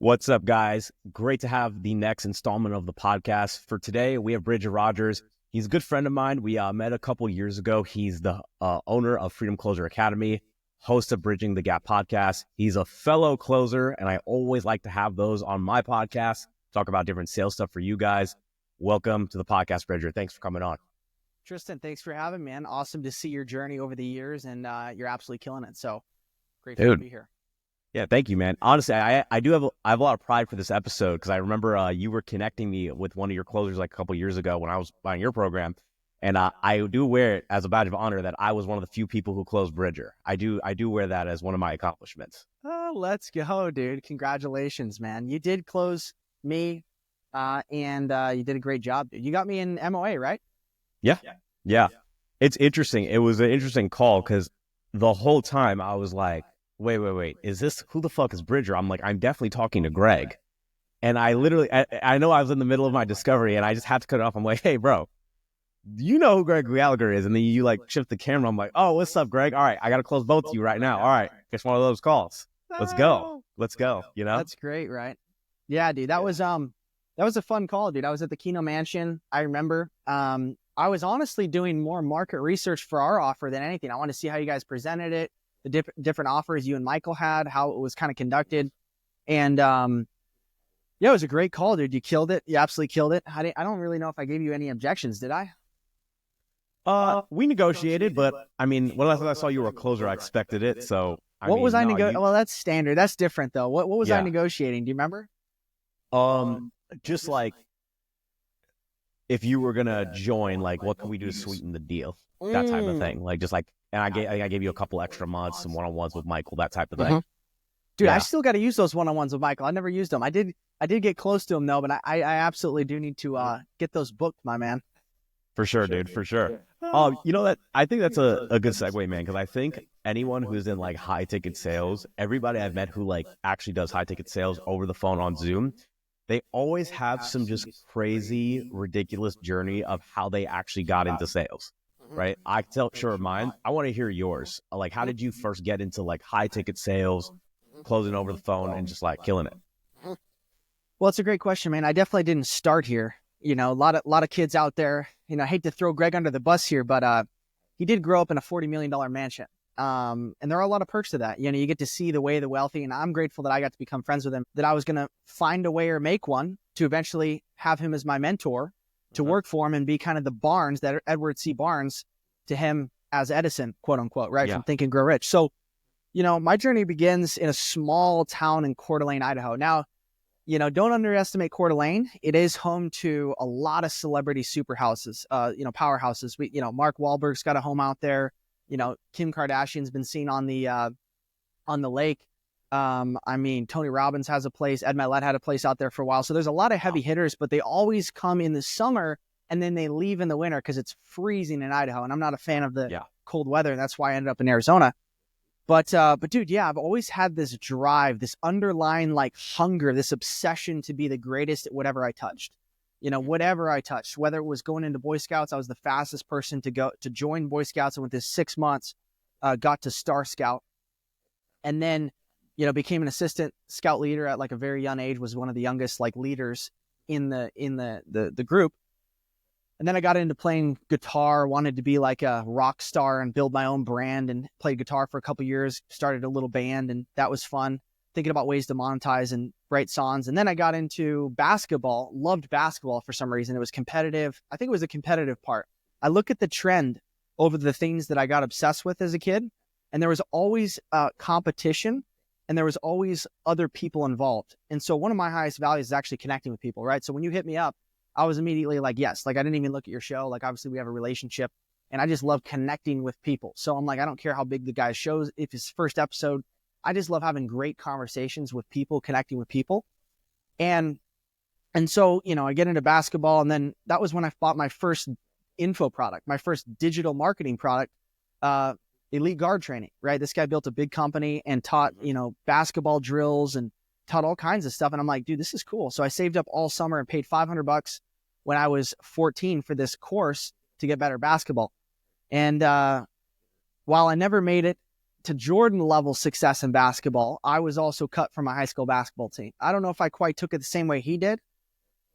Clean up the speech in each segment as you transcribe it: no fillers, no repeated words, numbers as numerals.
What's up, guys? Great to have the next installment of the podcast. For today, we have Bridger Rogers. He's a good friend of mine. We met a couple years ago. He's the owner of Freedom Closer Academy, host of Bridging the Gap podcast. He's a fellow closer, and I always like to have those on my podcast, talk about different sales stuff for you guys. Welcome to the podcast, Bridger. Thanks for coming on. Tristan, thanks for having me, man. Awesome to see your journey over the years, and you're absolutely killing it. So grateful to be here. Yeah, thank you, man. Honestly, I have a lot of pride for this episode because I remember you were connecting me with one of your closers like a couple years ago when I was buying your program, and I do wear it as a badge of honor that I was one of the few people who closed Bridger. I do wear that as one of my accomplishments. Oh, let's go, dude! Congratulations, man. You did close me, and you did a great job, dude. You got me in MOA, right? Yeah. It's interesting. It was an interesting call because the whole time I was like, wait, who the fuck is Bridger? I'm like, I'm definitely talking to Greg. And I know I was in the middle of my discovery and I just had to cut it off. I'm like, hey, bro, you know who Greg Gallagher is? And then you like shift the camera. I'm like, oh, what's up, Greg? All right, I got to close both of you right now. All right, just one of those calls. Let's go. You know? That's great, right? Yeah, dude, that was a fun call, dude. I was at the Keno Mansion. I remember, I was honestly doing more market research for our offer than anything. I wanted to see how you guys presented it, the different offers you and Michael had, how it was kind of conducted. And yeah, it was a great call, dude. You killed it. You absolutely killed it. I don't really know if I gave you any objections, did I? We negotiated, but I mean, when I saw you were a closer, I expected it. So what was I negotiating? Well, that's standard. That's different though. What was I negotiating? Do you remember? Just like if you were gonna join, like what can we do to sweeten the deal? That type of thing. Like just like, and I gave you a couple extra months, some one-on-ones with Michael, that type of thing. Dude, I still got to use those one-on-ones with Michael. I never used them. I did get close to him though, but I absolutely do need to get those booked, my man. For sure, dude. For sure. You know that I think that's a good segue, man, because I think anyone who's in like high ticket sales, everybody I've met who like actually does high ticket sales over the phone on Zoom, they always have some just crazy, ridiculous journey of how they actually got into sales, right? I tell sure mine. I want to hear yours. Like, how did you first get into like high ticket sales, closing over the phone, and just like killing it? Well, it's a great question, man. I definitely didn't start here. You know, a lot of kids out there. You know, I hate to throw Greg under the bus here, but he did grow up in a $40 million mansion. And there are a lot of perks to that. You know, you get to see the way of the wealthy, and I'm grateful that I got to become friends with him, that I was going to find a way or make one to eventually have him as my mentor, to work for him and be kind of the Barnes, that Edward C. Barnes to him as Edison, quote unquote, right? From Think and Grow Rich. So, you know, my journey begins in a small town in Coeur d'Alene, Idaho. Now, you know, don't underestimate Coeur d'Alene. It is home to a lot of celebrity super houses, powerhouses. Mark Wahlberg's got a home out there. You know, Kim Kardashian's been seen on the lake. I mean, Tony Robbins has a place. Ed Mylett had a place out there for a while. So there's a lot of heavy hitters, but they always come in the summer and then they leave in the winter because it's freezing in Idaho. And I'm not a fan of the cold weather. And that's why I ended up in Arizona. But dude, yeah, I've always had this drive, this underlying like hunger, this obsession to be the greatest at whatever I touched. You know, whatever I touched, whether it was going into Boy Scouts, I was the fastest person to join Boy Scouts. And within 6 months, got to Star Scout, and then, you know, became an assistant scout leader at like a very young age, was one of the youngest like leaders in the group. And then I got into playing guitar, wanted to be like a rock star and build my own brand, and played guitar for a couple of years, started a little band, and that was fun, thinking about ways to monetize and write songs. And then I got into basketball, loved basketball for some reason. It was competitive. I think it was a competitive part. I look at the trend over the things that I got obsessed with as a kid, and there was always competition, and there was always other people involved. And so one of my highest values is actually connecting with people, right? So when you hit me up, I was immediately like, yes, like I didn't even look at your show. Like obviously we have a relationship, and I just love connecting with people. So I'm like, I don't care how big the guy's shows. If it's first episode, I just love having great conversations with people, connecting with people. And so, you know, I get into basketball, and then that was when I bought my first info product, my first digital marketing product, Elite Guard Training, right? This guy built a big company and taught, you know, basketball drills and taught all kinds of stuff. And I'm like, dude, this is cool. So I saved up all summer and paid $500 when I was 14 for this course to get better basketball. And while I never made it to Jordan level success in basketball, I was also cut from my high school basketball team. I don't know if I quite took it the same way he did.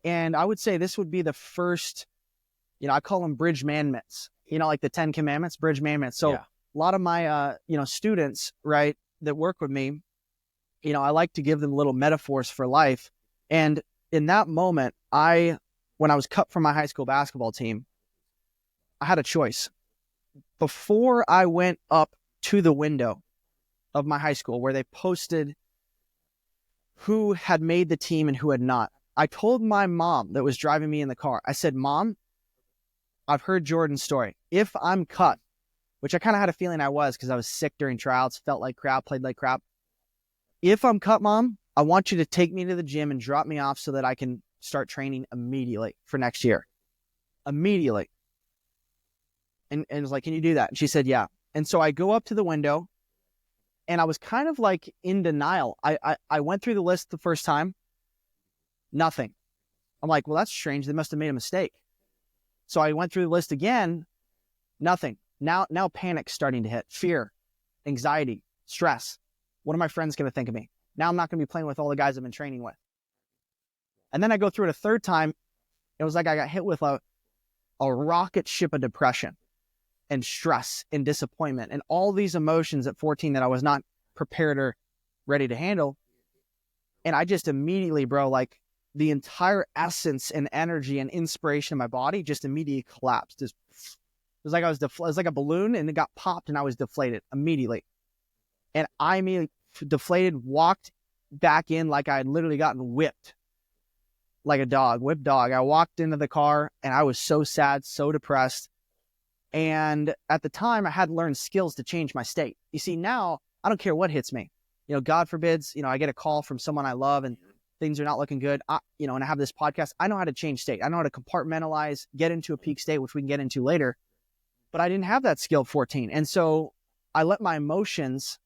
And I would say this would be the first, I call them bridge commandments, like the 10 commandments, bridge commandments. So a lot of my, students, right, that work with me, I like to give them little metaphors for life. And in that moment, when I was cut from my high school basketball team, I had a choice. Before I went up to the window of my high school where they posted who had made the team and who had not, I told my mom that was driving me in the car, I said, Mom, I've heard Jordan's story. If I'm cut, which I kind of had a feeling I was because I was sick during tryouts, felt like crap, played like crap. If I'm cut, Mom, I want you to take me to the gym and drop me off so that I can start training immediately for next year. Immediately. And it was like, can you do that? And she said, yeah. And so I go up to the window and I was kind of like in denial. I went through the list the first time. Nothing. I'm like, well, that's strange. They must have made a mistake. So I went through the list again. Nothing. Now panic's starting to hit. Fear, anxiety, stress. What are my friends going to think of me? Now I'm not going to be playing with all the guys I've been training with. And then I go through it a third time. It was like I got hit with a rocket ship of depression and stress and disappointment and all these emotions at 14 that I was not prepared or ready to handle. And I just immediately, bro, like the entire essence and energy and inspiration of my body just immediately collapsed. It was like it was like a balloon and it got popped and I was deflated immediately. And I immediately deflated, walked back in like I had literally gotten whipped like a dog, whipped dog. I walked into the car and I was so sad, so depressed. And at the time I had learned skills to change my state. You see, now I don't care what hits me. God forbids, I get a call from someone I love and things are not looking good. And I have this podcast. I know how to change state. I know how to compartmentalize, get into a peak state, which we can get into later. But I didn't have that skill at 14. And so I let my emotions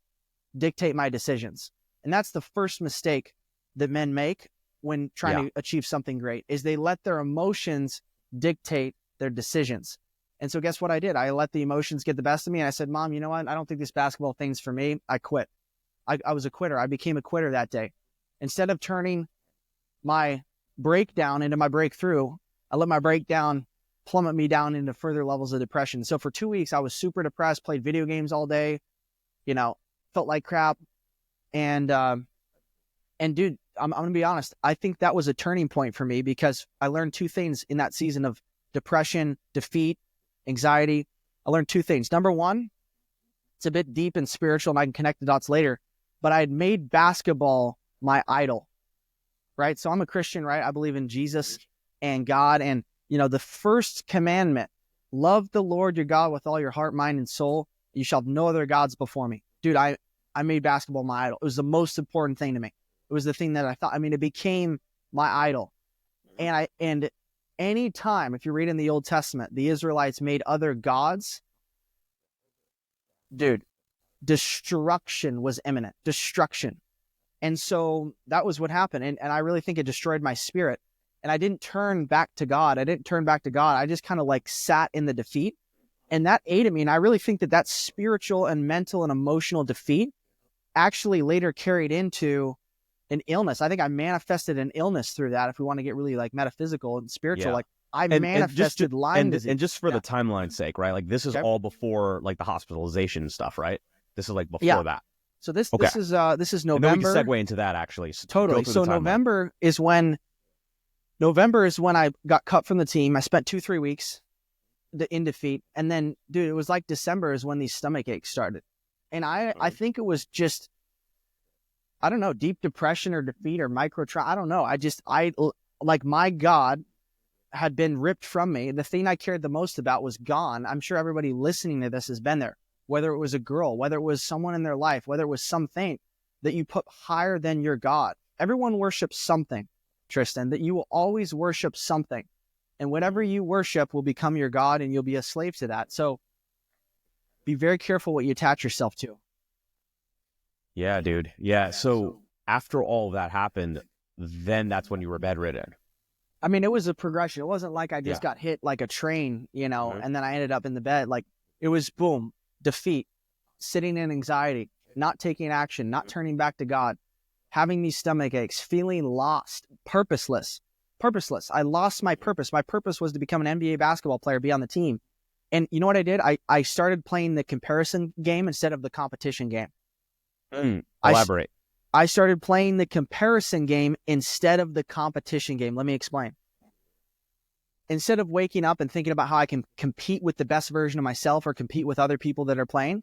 dictate my decisions. And that's the first mistake that men make when trying to achieve something great, is they let their emotions dictate their decisions. And so guess what I did? I let the emotions get the best of me. And I said, Mom, you know what? I don't think this basketball thing's for me. I quit. I was a quitter. I became a quitter that day. Instead of turning my breakdown into my breakthrough, I let my breakdown plummet me down into further levels of depression. So for 2 weeks, I was super depressed, played video games all day, felt like crap. And dude, I'm going to be honest. I think that was a turning point for me because I learned two things in that season of depression, defeat, anxiety. I learned two things. Number one, it's a bit deep and spiritual and I can connect the dots later, but I had made basketball my idol, right? So I'm a Christian, right? I believe in Jesus and God. And, the first commandment, love the Lord your God with all your heart, mind, and soul. You shall have no other gods before me. Dude, I made basketball my idol. It was the most important thing to me. It was the thing that I thought, it became my idol. And any time, if you read in the Old Testament, the Israelites made other gods, dude, destruction was imminent. Destruction. And so that was what happened. And I really think it destroyed my spirit. And I didn't turn back to God. I just kind of like sat in the defeat. And that ate at me. And I really think that spiritual and mental and emotional defeat actually later carried into an illness. I think I manifested an illness through that. If we want to get really like metaphysical and spiritual, like I manifested Lyme disease. And just for the timeline's sake, right? Like this is all before like the hospitalization stuff, right? This is like before that. So this is November. And then we can segue into that actually. Totally. So November is when I got cut from the team. I spent 2-3 weeks in defeat. And then, dude, it was like December is when these stomach aches started. And I think it was just, I don't know, deep depression or defeat or micro-trauma. I don't know. Like my God had been ripped from me. The thing I cared the most about was gone. I'm sure everybody listening to this has been there. Whether it was a girl, whether it was someone in their life, whether it was something that you put higher than your God. Everyone worships something, Tristan, that you will always worship something. And whatever you worship will become your God and you'll be a slave to that. So be very careful what you attach yourself to. Yeah, dude. Yeah. So after all of that happened, then that's when you were bedridden. It was a progression. It wasn't like I just got hit like a train, and then I ended up in the bed. Like it was boom, defeat, sitting in anxiety, not taking action, not turning back to God, having these stomach aches, feeling lost, purposeless. I lost my purpose. My purpose was to become an NBA basketball player, be on the team. And you know what I did? I started playing the comparison game instead of the competition game. Elaborate. I started playing the comparison game instead of the competition game. Let me explain. Instead of waking up and thinking about how I can compete with the best version of myself or compete with other people that are playing,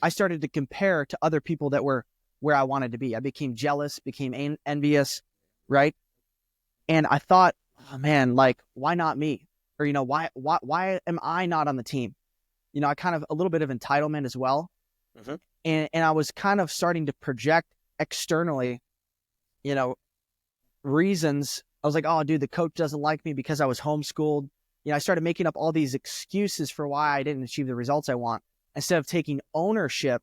I started to compare to other people that were where I wanted to be. I became jealous, became envious, right? And I thought, oh man, like, why not me? Or, why am I not on the team? I kind of a little bit of entitlement as well. Mm-hmm. And I was kind of starting to project externally, reasons. I was like, oh, dude, the coach doesn't like me because I was homeschooled. I started making up all these excuses for why I didn't achieve the results I want, instead of taking ownership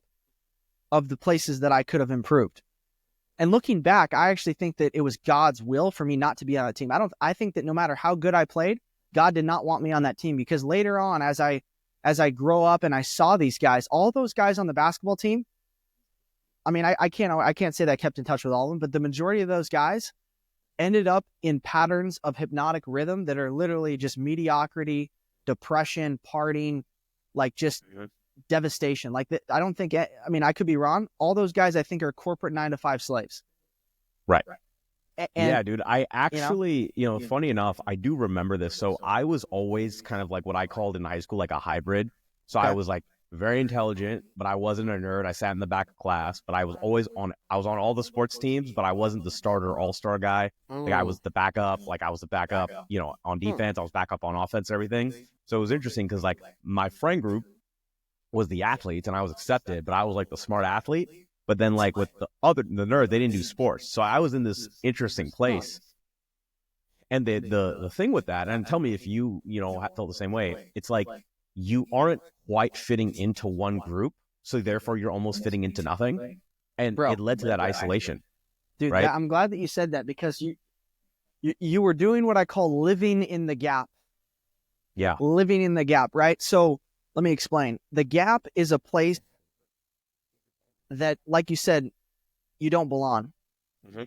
of the places that I could have improved. And looking back, I actually think that it was God's will for me not to be on a team. I think that no matter how good I played, God did not want me on that team, because later on, as I grow up and I saw these guys, all those guys on the basketball team, I mean, I can't say that I kept in touch with all of them, but the majority of those guys ended up in patterns of hypnotic rhythm that are literally just mediocrity, depression, partying, like just devastation. Like that, I don't think, I mean, I could be wrong. All those guys I think are corporate 9-to-5 slaves. Right. And, yeah, dude. I actually, funny enough, I do remember this. So I was always kind of like what I called in high school, like a hybrid. So I was like very intelligent, but I wasn't a nerd. I sat in the back of class, but I was on all the sports teams, but I wasn't the starter all-star guy. Like I was the backup, on defense. I was backup on offense, everything. So it was interesting because like my friend group was the athletes and I was accepted, but I was like the smart athlete. But then like with the nerd, they didn't do sports. So I was in this interesting place. And the thing with that, and tell me if you felt the same way, it's like you aren't quite fitting into one group. So therefore you're almost fitting into nothing. And it led to that isolation. Dude, right? I'm glad that you said that, because you were doing what I call living in the gap. Yeah. Living in the gap, right? So let me explain. The gap is a place that, like you said, you don't belong. Mm-hmm.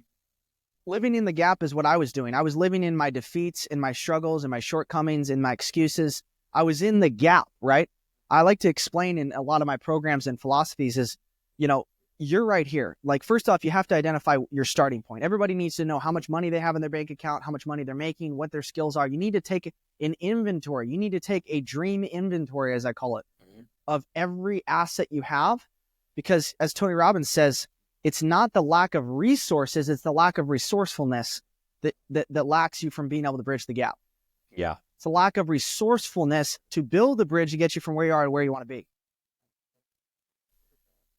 Living in the gap is what I was doing. I was living in my defeats, in my struggles, in my shortcomings, in my excuses. I was in the gap, right? I like to explain in a lot of my programs and philosophies is, you're right here. Like, first off, you have to identify your starting point. Everybody needs to know how much money they have in their bank account, how much money they're making, what their skills are. You need to take an inventory. You need to take a dream inventory, as I call it, of every asset you have. Because as Tony Robbins says, it's not the lack of resources, it's the lack of resourcefulness that lacks you from being able to bridge the gap. Yeah. It's a lack of resourcefulness to build the bridge to get you from where you are to where you want to be.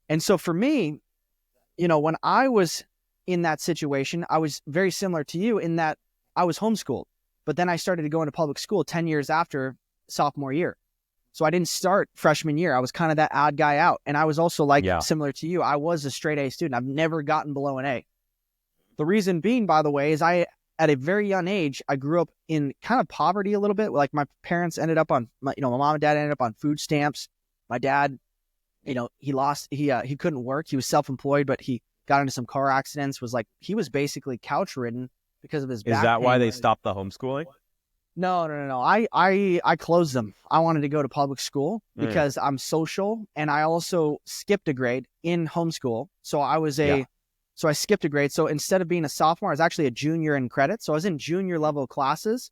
And so for me, when I was in that situation, I was very similar to you in that I was homeschooled, but then I started to go into public school 10 years after sophomore year. So I didn't start freshman year. I was kind of that odd guy out. And I was also similar to you. I was a straight A student. I've never gotten below an A. The reason being, by the way, is at a very young age, I grew up in kind of poverty a little bit. Like my parents ended up on, my mom and dad ended up on food stamps. My dad, he couldn't work. He was self-employed, but he got into some car accidents, he was basically couch ridden because of his back Is that pain. why they stopped the homeschooling? No. I closed them. I wanted to go to public school because I'm social, and I also skipped a grade in homeschool. So I skipped a grade. So instead of being a sophomore, I was actually a junior in credit. So I was in junior level classes,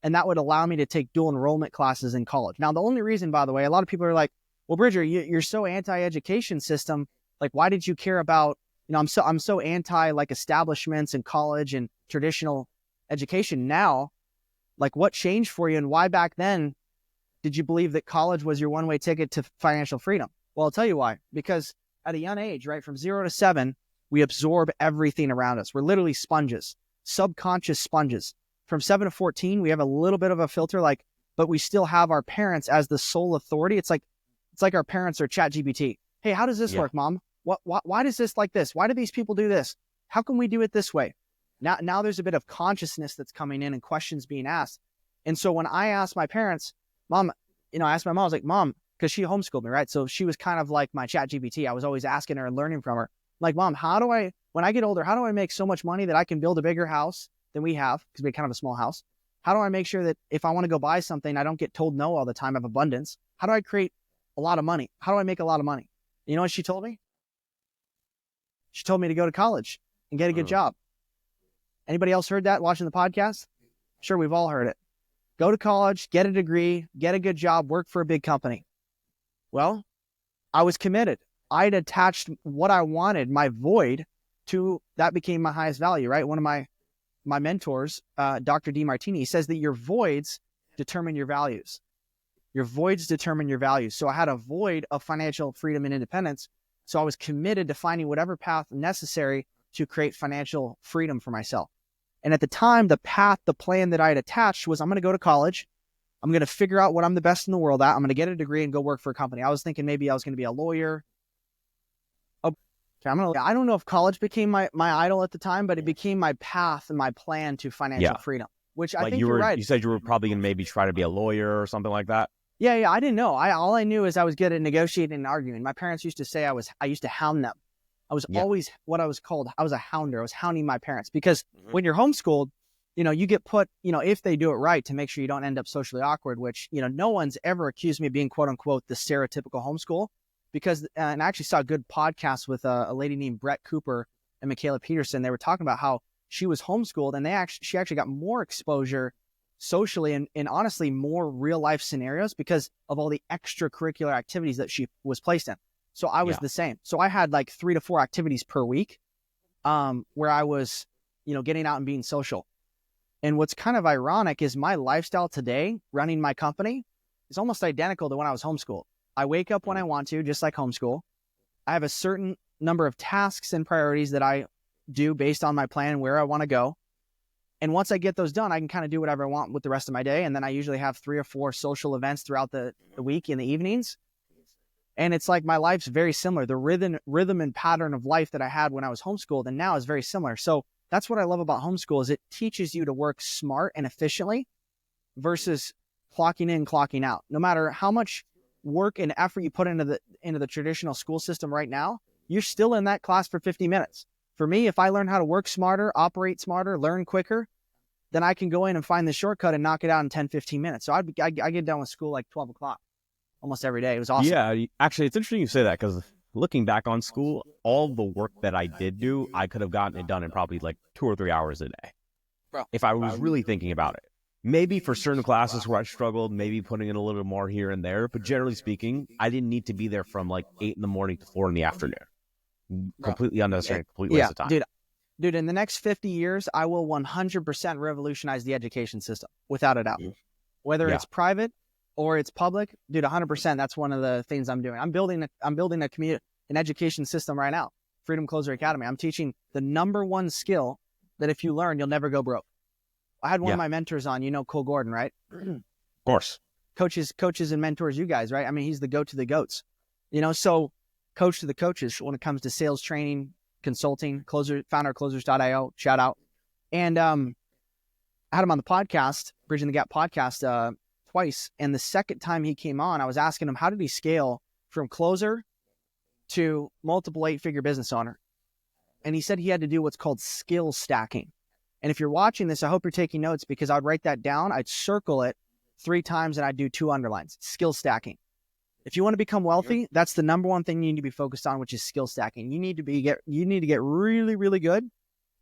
and that would allow me to take dual enrollment classes in college. Now, the only reason, by the way, a lot of people are like, well, Bridger, you're so anti-education system. Like, why did you care about, I'm so anti like establishments and college and traditional education now. Like, what changed for you, and why back then did you believe that college was your one-way ticket to financial freedom? Well, I'll tell you why. Because at a young age, right, from 0 to 7, we absorb everything around us. We're literally sponges, subconscious sponges. From 7 to 14, we have a little bit of a filter, but we still have our parents as the sole authority. It's like our parents are ChatGPT. Hey, how does this work, Mom? Why does this like this? Why do these people do this? How can we do it this way? Now there's a bit of consciousness that's coming in and questions being asked. And so when I asked my parents, I asked my mom, I was like, Mom, because she homeschooled me, right? So she was kind of like my chat GPT. I was always asking her and learning from her. Like, Mom, when I get older, how do I make so much money that I can build a bigger house than we have? Because we have kind of a small house. How do I make sure that if I want to go buy something, I don't get told no all the time, of abundance? How do I create a lot of money? How do I make a lot of money? You know what she told me? She told me to go to college and get a good job. Anybody else heard that watching the podcast? Sure, we've all heard it. Go to college, get a degree, get a good job, work for a big company. Well, I was committed. I'd attached what I wanted, my void, to that became my highest value, right? One of my mentors, Dr. DeMartini, says that your voids determine your values. Your voids determine your values. So I had a void of financial freedom and independence. So I was committed to finding whatever path necessary to create financial freedom for myself. And at the time, the plan that I had attached was, I'm going to go to college. I'm going to figure out what I'm the best in the world at. I'm going to get a degree and go work for a company. I was thinking maybe I was going to be a lawyer. Okay, I don't know if college became my idol at the time, but it became my path and my plan to financial freedom, which I think you're right. You said you were probably going to maybe try to be a lawyer or something like that. Yeah. I didn't know. All I knew is I was good at negotiating and arguing. My parents used to say I used to hound them. I was always what I was called. I was a hounder. I was hounding my parents because when you're homeschooled, you get put, if they do it right, to make sure you don't end up socially awkward, which, no one's ever accused me of being quote unquote the stereotypical homeschool, because, and I actually saw a good podcast with a lady named Brett Cooper and Michaela Peterson. They were talking about how she was homeschooled and she actually got more exposure socially and honestly more real life scenarios because of all the extracurricular activities that she was placed in. So I was the same. So I had like 3 to 4 activities per week, where I was, getting out and being social. And what's kind of ironic is my lifestyle today, running my company, is almost identical to when I was homeschooled. I wake up when I want to, just like homeschool. I have a certain number of tasks and priorities that I do based on my plan and where I want to go. And once I get those done, I can kind of do whatever I want with the rest of my day. And then I usually have 3 or 4 social events throughout the week in the evenings. And it's like my life's very similar. The rhythm and pattern of life that I had when I was homeschooled and now is very similar. So that's what I love about homeschool, is it teaches you to work smart and efficiently versus clocking in, clocking out. No matter how much work and effort you put into the traditional school system right now, you're still in that class for 50 minutes. For me, if I learn how to work smarter, operate smarter, learn quicker, then I can go in and find the shortcut and knock it out in 10, 15 minutes. So I get done with school like 12 o'clock. Almost every day. It was awesome. Yeah, actually, it's interesting you say that, because looking back on school, all the work that I did do, I could have gotten it done in probably like 2 or 3 hours a day. Bro, if I was really thinking about it. Maybe for certain classes where I struggled, maybe putting in a little more here and there. But generally speaking, I didn't need to be there from like 8 in the morning to 4 in the afternoon. Completely unnecessary, complete waste of time. Dude, in the next 50 years, I will 100% revolutionize the education system, without a doubt. Whether it's private or it's public, dude, 100%. That's one of the things I'm doing. I'm building an education system right now. Freedom Closer Academy. I'm teaching the #1 skill that if you learn, you'll never go broke. I had one of my mentors on, Cole Gordon, right? Of course. Coaches and mentors, you guys, right? I mean, he's the goat to the goats, so coach to the coaches when it comes to sales training, consulting, founder of closers.io, shout out. And I had him on the podcast, Bridging the Gap podcast, twice. And the second time he came on, I was asking him, how did he scale from closer to multiple 8-figure business owner? And he said he had to do what's called skill stacking. And if you're watching this, I hope you're taking notes, because I'd write that down. I'd circle it 3 times and I'd do 2 underlines. Skill stacking. If you want to become wealthy, that's the #1 thing you need to be focused on, which is skill stacking. You need to get really, really good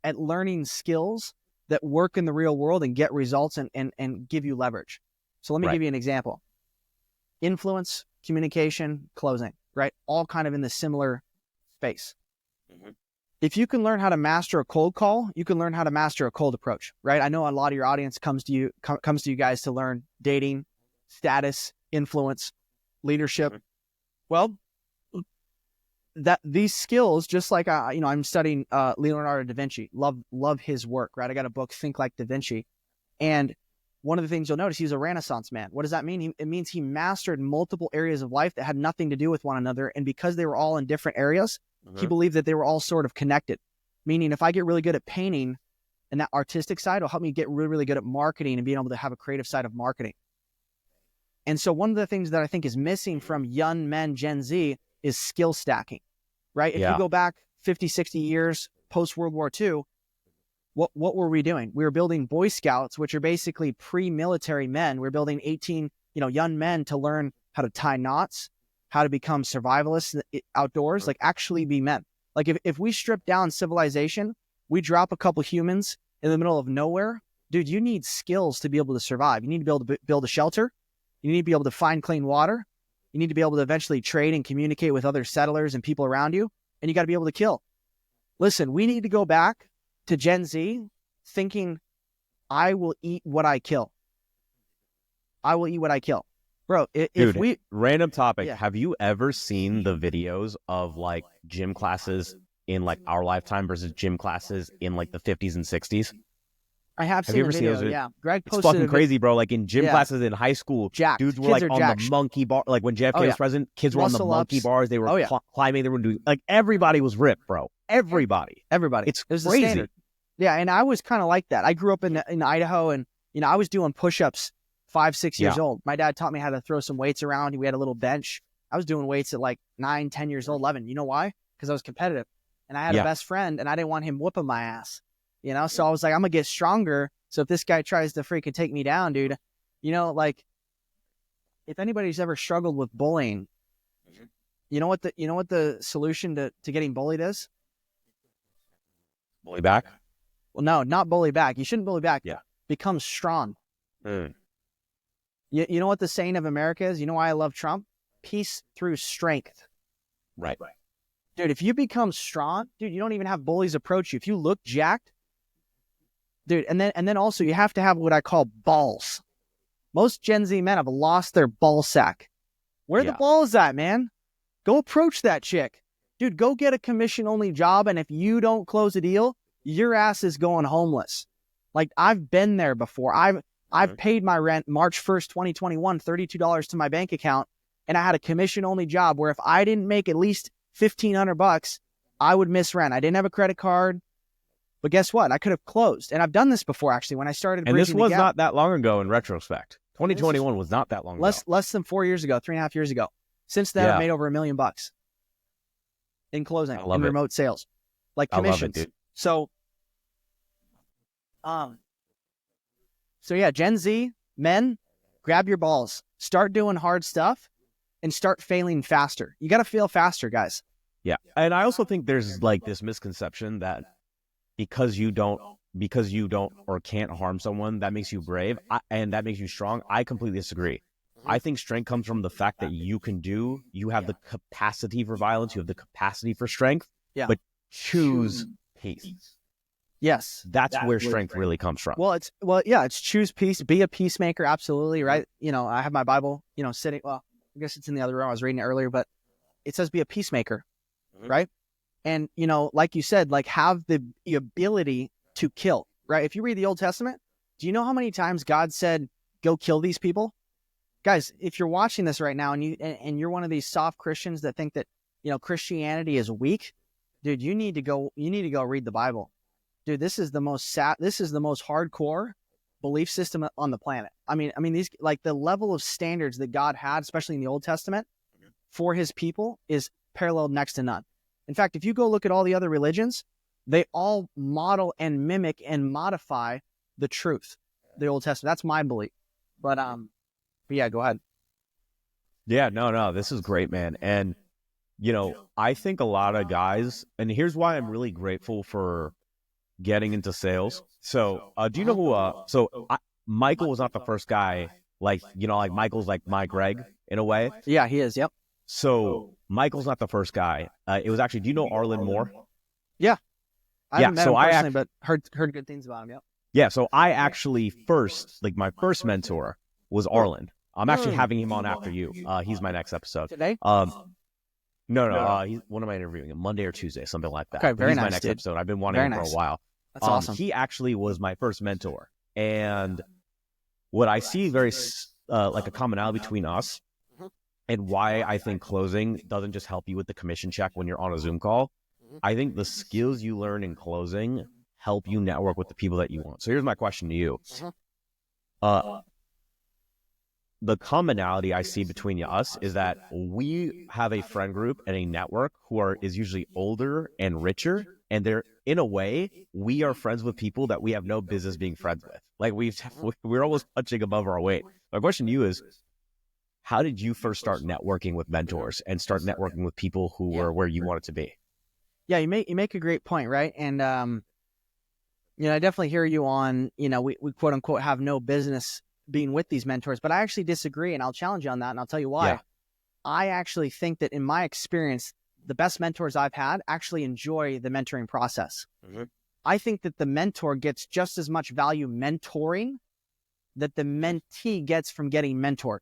at learning skills that work in the real world and get results and give you leverage. So let me give you an example. Influence, communication, closing, right? All kind of in the similar space. If you can learn how to master a cold call, you can learn how to master a cold approach, right? I know a lot of your audience comes to you guys to learn dating, status, influence, leadership. Well, that these skills, just like I'm studying Leonardo da Vinci, love his work, right? I got a book, Think Like Da Vinci, and one of the things you'll notice, he's a Renaissance man. What does that mean? It means he mastered multiple areas of life that had nothing to do with one another, and because they were all in different areas, he believed that they were all sort of connected. Meaning, if I get really good at painting, and that artistic side will help me get really, really good at marketing and being able to have a creative side of marketing. And so one of the things that I think is missing from young men, Gen Z, is skill stacking, right? If you go back 50, 60 years post-World War II, what were we doing? We were building Boy Scouts, which are basically pre-military men. We're building 18, young men to learn how to tie knots, how to become survivalists outdoors, like actually be men. Like if we strip down civilization, we drop a couple humans in the middle of nowhere, dude, you need skills to be able to survive. You need to be able to build a shelter. You need to be able to find clean water. You need to be able to eventually trade and communicate with other settlers and people around you. And you got to be able to kill. Listen, we need to go back to Gen Z thinking, I will eat what I kill. I will eat what I kill. Bro, Dude, random topic. Yeah. Have you ever seen the videos of like gym classes in like our lifetime versus gym classes in like the 50s and 60s? I have seen the video, yeah. Greg posted it's fucking crazy, bro. Like in gym classes in high school, dudes were like on the monkey bar. Like when JFK was president, kids were on the monkey bars. They were climbing. They were doing, like, everybody was ripped, bro. Everybody. It's crazy. Yeah, and I was kind of like that. I grew up in Idaho, and I was doing push-ups 5, 6 years old. My dad taught me how to throw some weights around. We had a little bench. I was doing weights at like 9, 10 years old, 11. You know why? Because I was competitive, and I had a best friend, and I didn't want him whooping my ass. So I was like, I'm gonna get stronger. So if this guy tries to freaking take me down, dude, like if anybody's ever struggled with bullying, you know what the solution to getting bullied is? Bully back? Well, no, not bully back. You shouldn't bully back. Yeah. Become strong. You know what the saying of America is? You know why I love Trump? Peace through strength. Right. Dude, if you become strong, dude, you don't even have bullies approach you. If you look jacked, dude, and then also you have to have what I call balls. Most Gen Z men have lost their ball sack. Where are the balls at, man? Go approach that chick. Dude, go get a commission-only job, and if you don't close a deal, your ass is going homeless. Like, I've been there before. I've paid my rent March 1st, 2021, $32 to my bank account, and I had a commission-only job where if I didn't make at least $1,500, I would miss rent. I didn't have a credit card. But guess what? I could have closed. And I've done this before, actually, when I started. And this was not that long ago in retrospect. 2021 was not that long ago. Less than 4 years ago, 3.5 years ago. Since then, I've made over $1 million in closing, in remote sales. Like commissions. I love it, dude. So yeah, Gen Z, men, grab your balls. Start doing hard stuff and start failing faster. You got to fail faster, guys. Yeah. And I also think there's like this misconception that because you don't or can't harm someone, that makes you brave and that makes you strong. I completely disagree. I think strength comes from the fact that you have the capacity for violence, you have the capacity for strength, but choose peace. Yes. That's where strength really comes from. It's choose peace, be a peacemaker, absolutely, right? I have my Bible, sitting, well, I guess it's in the other room. I was reading it earlier, but it says be a peacemaker, right? And, like you said, like have the ability to kill, right? If you read the Old Testament, do you know how many times God said, go kill these people? Guys, if you're watching this right now and you're one of these soft Christians that think that, Christianity is weak, dude, you need to go read the Bible. Dude, this is the most hardcore belief system on the planet. I mean, these, like, the level of standards that God had, especially in the Old Testament, for his people is paralleled next to none. In fact, if you go look at all the other religions, they all model and mimic and modify the truth, the Old Testament. That's my belief. But yeah, go ahead. Yeah, no, this is great, man. And, I think a lot of guys, and here's why I'm really grateful for getting into sales. So, do you know who, Michael was not the first guy, like, like Michael's like my Greg in a way. Yeah, he is. Yep. So Michael's not the first guy. It was actually, do you know Arlen Moore? Yeah. I haven't met him personally, but heard good things about him. Yep. Yeah. So I actually my first mentor was Arlen. I'm actually having him on after you. He's my next episode. Today? No. When am I interviewing him? Monday or Tuesday, something like that. Okay, very nice, my next episode. I've been wanting him for a while. That's awesome. He actually was my first mentor. And what I see very like a commonality between us and why I think closing doesn't just help you with the commission check when you're on a Zoom call. I think the skills you learn in closing help you network with the people that you want. So here's my question to you. the commonality I see between us is that we have a friend group and a network is usually older and richer, and they're, in a way, we are friends with people that we have no business being friends with. Like we're almost punching above our weight. My question to you is, how did you first start networking with mentors and start networking with people who were where you wanted to be? Yeah, you make a great point, right? And I definitely hear you on, we quote unquote have no business being with these mentors, but I actually disagree, and I'll challenge you on that, and I'll tell you why. Yeah. I actually think that in my experience, the best mentors I've had actually enjoy the mentoring process. I think that the mentor gets just as much value mentoring that the mentee gets from getting mentored.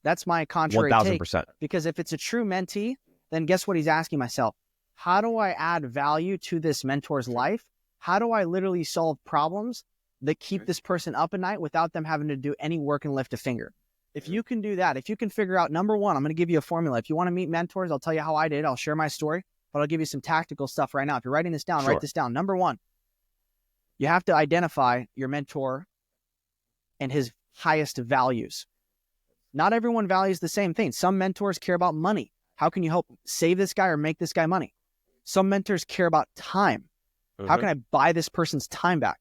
That's my contrary take. 1000%. Because if it's a true mentee, then guess what he's asking myself? How do I add value to this mentor's life? How do I literally solve problems that keep this person up at night without them having to do any work and lift a finger? If you can do that, if you can figure out, number one, I'm going to give you a formula. If you want to meet mentors, I'll tell you how I did. I'll share my story, but I'll give you some tactical stuff right now. If you're writing this down, Sure. write this down. Number one, you have to identify your mentor and his highest values. Not everyone values the same thing. Some mentors care about money. How can you help save this guy or make this guy money? Some mentors care about time. How can I buy this person's time back?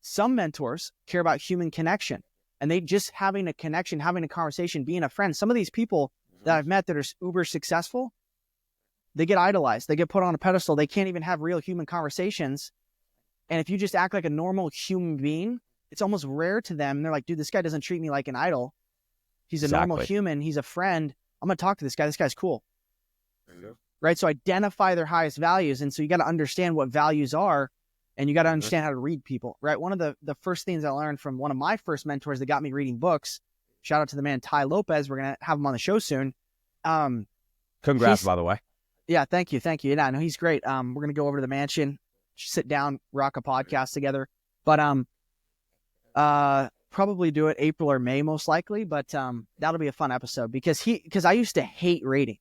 Some mentors care about human connection, and they just having a connection, having a conversation, being a friend. Some of these people that I've met that are uber successful, they get idolized. They get put on a pedestal. They can't even have real human conversations. And if you just act like a normal human being, it's almost rare to them. They're like, dude, this guy doesn't treat me like an idol. He's a normal human. He's a friend. I'm going to talk to this guy. This guy's cool. Right? So identify their highest values. And so you got to understand what values are, and you got to understand how to read people, right? One of the first things I learned from one of my first mentors that got me reading books, shout out to the man, Ty Lopez. We're going to have him on the show soon. Congrats, by the way. Yeah. Thank you. Yeah, I know he's great. We're going to go over to the mansion, sit down, rock a podcast together, but, probably do it April or May, most likely, but, that'll be a fun episode because I used to hate reading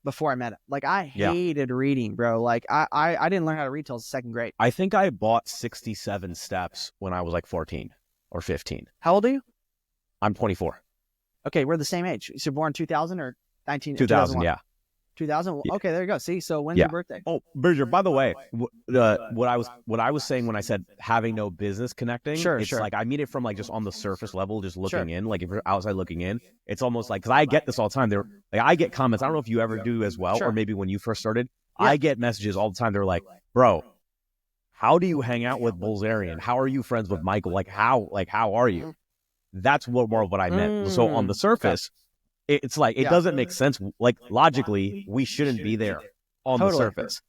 before I met him. Like I hated reading, bro. Like I didn't learn how to read till second grade. I think I bought 67 Steps when I was like 14 or 15. How old are you? I'm 24. Okay, we're the same age. So born 2000 or 2000, yeah. 2000. Okay, there you go. See, so when's your birthday? Oh, Bridger, by the way, what I was saying when I said having no business connecting, sure. Like I mean it from like just on the surface level, just looking in. Like if you're outside looking in, it's almost like, because I get this all the time. I get comments. I don't know if you ever do as well, or maybe when you first started, I get messages all the time. They're like, bro, how do you hang out with Bulgarian? How are you friends with Michael? Like how are you? That's more of what I meant. So on the surface, it's like, it doesn't make sense. Like logically, we shouldn't be there on the surface,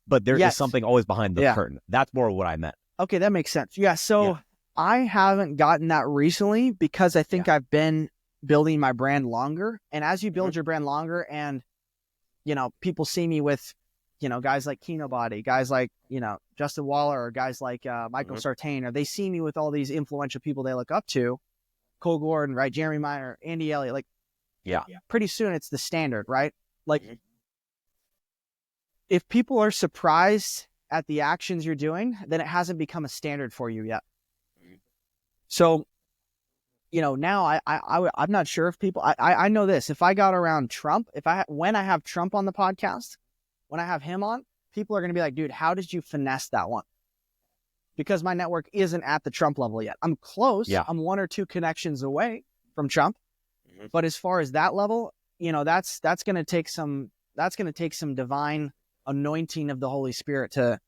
but there is something always behind the curtain. That's more of what I meant. Okay. That makes sense. Yeah. So I haven't gotten that recently because I think I've been building my brand longer. And as you build your brand longer and, people see me with, guys like Kino Body, guys like, Justin Waller, or guys like Michael Sartain, or they see me with all these influential people they look up to, Cole Gordon, right? Jeremy Meyer, Andy Elliott, like, pretty soon it's the standard, right? Like if people are surprised at the actions you're doing, then it hasn't become a standard for you yet. So, now I'm not sure if people, I know this, if I got around Trump, when I have Trump on the podcast, when I have him on, people are going to be like, dude, how did you finesse that one? Because my network isn't at the Trump level yet. I'm close. Yeah. I'm one or two connections away from Trump. But as far as that level, that's going to take some divine anointing of the Holy Spirit to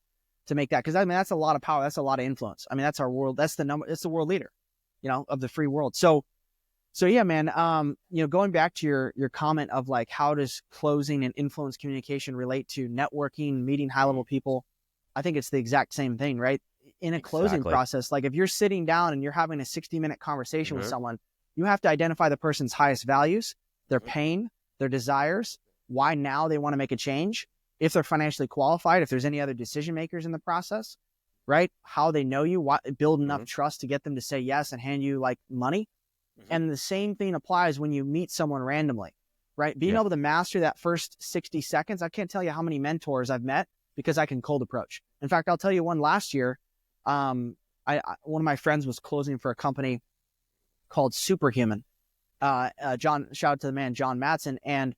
make that. Cause that's a lot of power. That's a lot of influence. That's our world. It's the world leader, of the free world. So yeah, man, going back to your comment of like, how does closing and influence communication relate to networking, meeting high level people? I think it's the exact same thing, right? In a closing process, like if you're sitting down and you're having a 60-minute conversation with someone, you have to identify the person's highest values, their pain, their desires, why now they want to make a change, if they're financially qualified, if there's any other decision makers in the process, right? How they know you, build enough trust to get them to say yes and hand you like money. And the same thing applies when you meet someone randomly, right? Being able to master that first 60 seconds. I can't tell you how many mentors I've met because I can cold approach. In fact, I'll tell you one last year. One of my friends was closing for a company called Superhuman. John, shout out to the man, John Matson. And,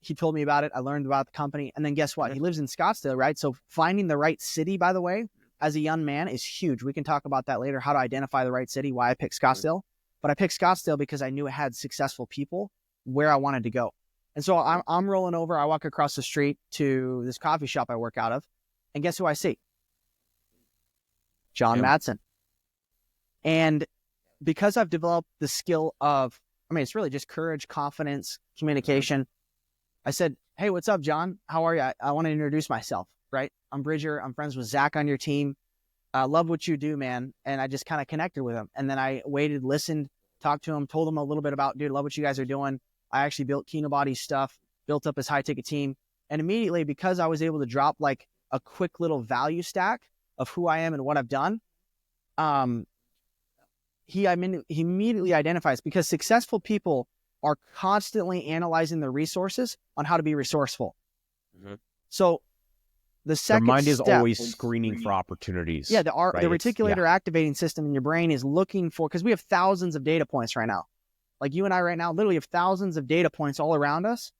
he told me about it. I learned about the company. And then guess what? He lives in Scottsdale, right? So finding the right city, by the way, as a young man is huge. We can talk about that later, how to identify the right city, why I picked Scottsdale. But I picked Scottsdale because I knew it had successful people where I wanted to go. And so I'm rolling over. I walk across the street to this coffee shop I work out of. And guess who I see? John Matson. And because I've developed the skill of, it's really just courage, confidence, communication. I said, hey, what's up, John? How are you? I want to introduce myself, right? I'm Bridger. I'm friends with Zach on your team. I love what you do, man. And I just kind of connected with him. And then I waited, listened, talked to him, told him a little bit about, dude, love what you guys are doing. I actually built Kinobody's stuff, built up his high ticket team. And immediately, because I was able to drop like a quick little value stack of who I am and what I've done, he immediately identifies, because successful people are constantly analyzing their resources on how to be resourceful. Mm-hmm. So the second their mind is always screening for opportunities. Yeah, the reticular activating system in your brain is looking for, because we have thousands of data points right now. Like you and I right now literally have thousands of data points all around us.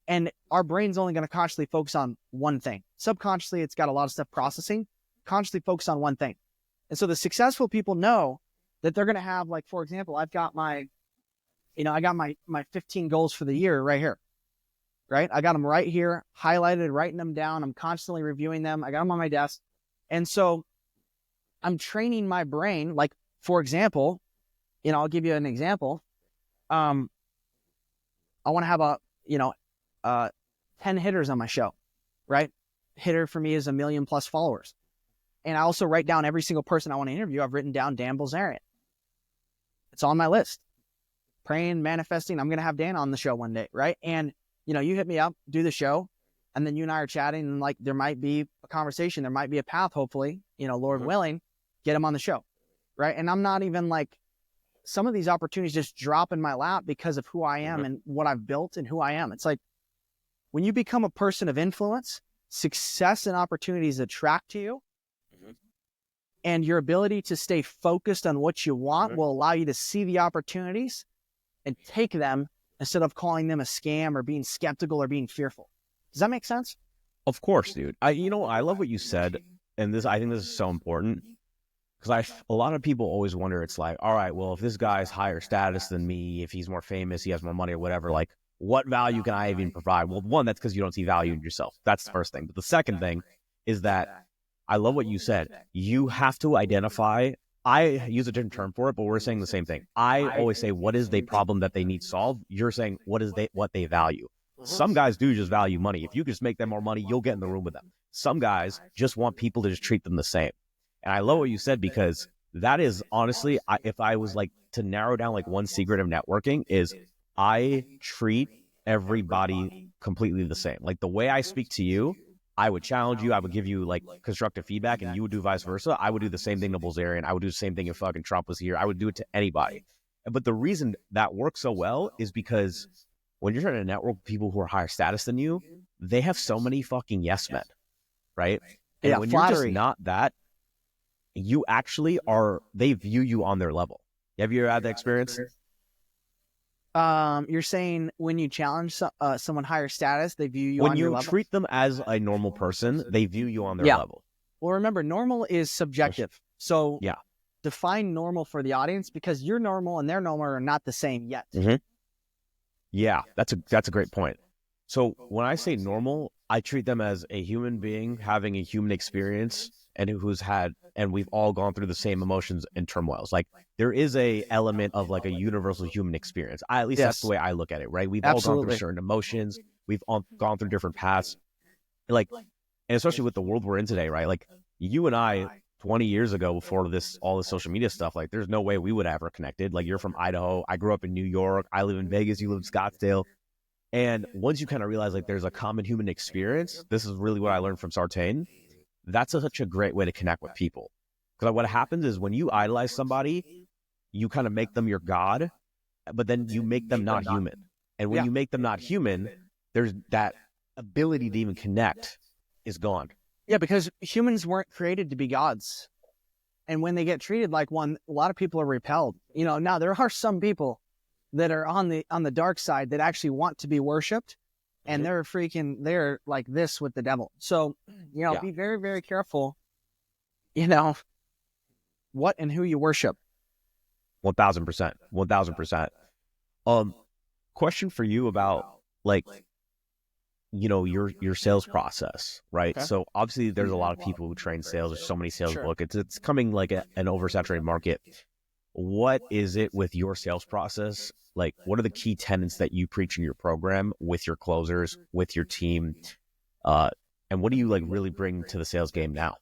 And our brain's only going to consciously focus on one thing. Subconsciously, it's got a lot of stuff processing. Consciously focus on one thing. And so the successful people know that they're going to have, like, for example, I've got my 15 goals for the year right here, right? I got them right here, highlighted, writing them down. I'm constantly reviewing them. I got them on my desk. And so I'm training my brain. Like, for example, I'll give you an example. I want to have 10 hitters on my show, right? Hitter for me is 1 million+ followers. And I also write down every single person I want to interview. I've written down Dan Bilzerian. It's on my list. Praying, manifesting. I'm going to have Dan on the show one day, right? And, you hit me up, do the show, and then you and I are chatting, and like there might be a conversation. There might be a path, hopefully, Lord willing, get him on the show, right? And I'm not even like, some of these opportunities just drop in my lap because of who I am and what I've built and who I am. It's like when you become a person of influence, success and opportunities attract to you. And your ability to stay focused on what you want will allow you to see the opportunities and take them instead of calling them a scam or being skeptical or being fearful. Does that make sense? Of course, dude. I love what you said. And I think this is so important, because a lot of people always wonder, it's like, all right, well, if this guy's higher status than me, if he's more famous, he has more money or whatever, like what value can I even provide? Well, one, that's because you don't see value in yourself. That's the first thing. But the second thing is that I love what you said. You have to identify. I use a different term for it, but we're saying the same thing. I always say, what is the problem that they need solved? You're saying, what they value. Some guys do just value money. If you just make them more money, you'll get in the room with them. Some guys just want people to just treat them the same. And I love what you said, because that is honestly, if I was like to narrow down like one secret of networking, is I treat everybody completely the same. Like the way I speak to you, I would challenge you. I would give you like constructive feedback, and you would do vice versa. I would do the same thing to Bilzerian. I would do the same thing if fucking Trump was here. I would do it to anybody. But the reason that works so well is because when you're trying to network with people who are higher status than you, they have so many fucking yes men, right? And when flattery. You're just not that, you actually are, they view you on their level. Have you ever had that experience? You're saying when you challenge someone higher status, they view you on your level? When you treat them as a normal person, they view you on their level. Well, remember, normal is subjective. So define normal for the audience, because your normal and their normal are not the same yet. Mm-hmm. Yeah, that's a great point. So when I say normal, I treat them as a human being having a human experience, and and we've all gone through the same emotions and turmoils. Like there is a element of like a universal human experience. At least that's the way I look at it, right? We've all gone through certain emotions. We've all gone through different paths. Like, and especially with the world we're in today, right? Like you and I, 20 years ago, before all this social media stuff, like there's no way we would have ever connected. Like you're from Idaho. I grew up in New York. I live in Vegas. You live in Scottsdale. And once you kind of realize like there's a common human experience, this is really what I learned from Sartain. That's such a great way to connect with people. Because what happens is when you idolize somebody, you kind of make them your god, but then you make them not human. And when you make them not human, there's that ability to even connect is gone. Yeah, because humans weren't created to be gods. And when they get treated like one, a lot of people are repelled. Now there are some people that are on the dark side that actually want to be worshipped, and they're like this with the devil. So, be very, very careful, what and who you worship. 1000%. 1000%. Question for you about like, your sales process, right? Okay. So obviously there's a lot of people who train sales. There's so many sales books. It's coming like an oversaturated market. What is it with your sales process? Like, what are the key tenets that you preach in your program with your closers, with your team? And what do you like really bring to the sales game now?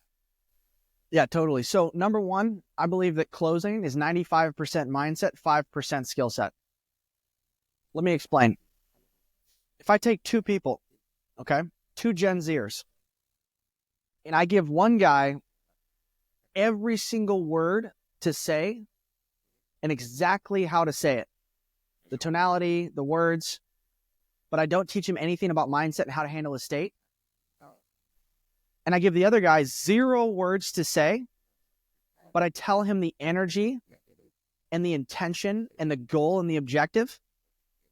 Yeah, totally. So number one, I believe that closing is 95% mindset, 5% skill set. Let me explain. If I take two people, okay, two Gen Zers, and I give one guy every single word to say and exactly how to say it, the tonality, the words, but I don't teach him anything about mindset and how to handle his state. And I give the other guy 0 words to say, but I tell him the energy and the intention and the goal and the objective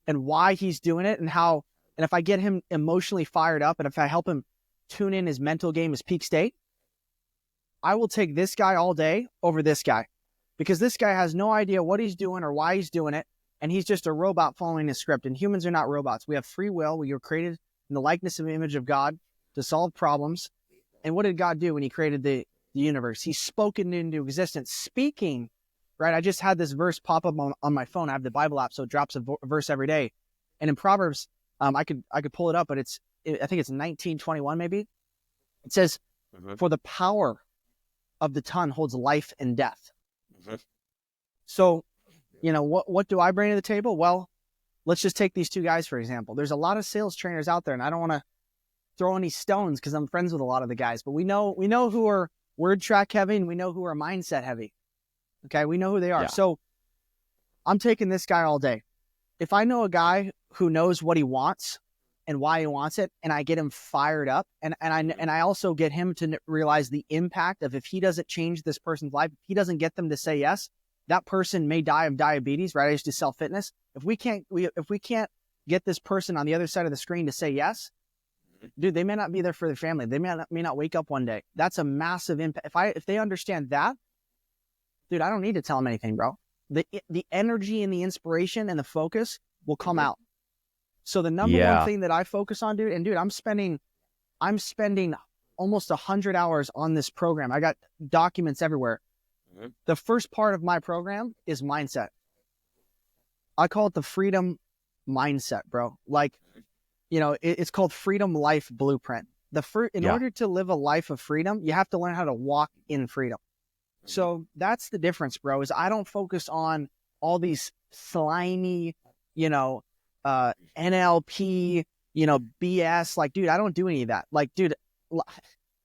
and why he's doing it, and if I get him emotionally fired up and if I help him tune in his mental game, his peak state, I will take this guy all day over this guy, because this guy has no idea what he's doing or why he's doing it. And he's just a robot following his script. And humans are not robots. We have free will. We were created in the likeness and image of God to solve problems. And what did God do when he created the universe? He spoke it into existence. Speaking, right? I just had this verse pop up on my phone. I have the Bible app, so it drops a verse every day. And in Proverbs, I could pull it up, but I think it's 19:21 maybe. It says, for the power of the tongue holds life and death. So, what do I bring to the table? Well, let's just take these two guys, for example. There's a lot of sales trainers out there, and I don't want to throw any stones because I'm friends with a lot of the guys, but we know who are word track heavy and we know who are mindset heavy. Okay. We know who they are. Yeah. So I'm taking this guy all day. If I know a guy who knows what he wants and why he wants it, and I get him fired up, and I also get him to realize the impact of, if he doesn't change this person's life, if he doesn't get them to say yes, that person may die of diabetes, right? I used to sell fitness. If we can't get this person on the other side of the screen to say yes, dude, they may not be there for their family. They may not wake up one day. That's a massive impact. If they understand that, dude, I don't need to tell them anything, bro. The energy and the inspiration and the focus will come out. So the number one thing that I focus on, dude, I'm spending almost 100 hours on this program. I got documents everywhere. The first part of my program is mindset. I call it the freedom mindset, bro. Like, it's called Freedom Life Blueprint. In order to live a life of freedom, you have to learn how to walk in freedom. So that's the difference, bro, is I don't focus on all these slimy, NLP, BS. Like, dude, I don't do any of that. Like, dude,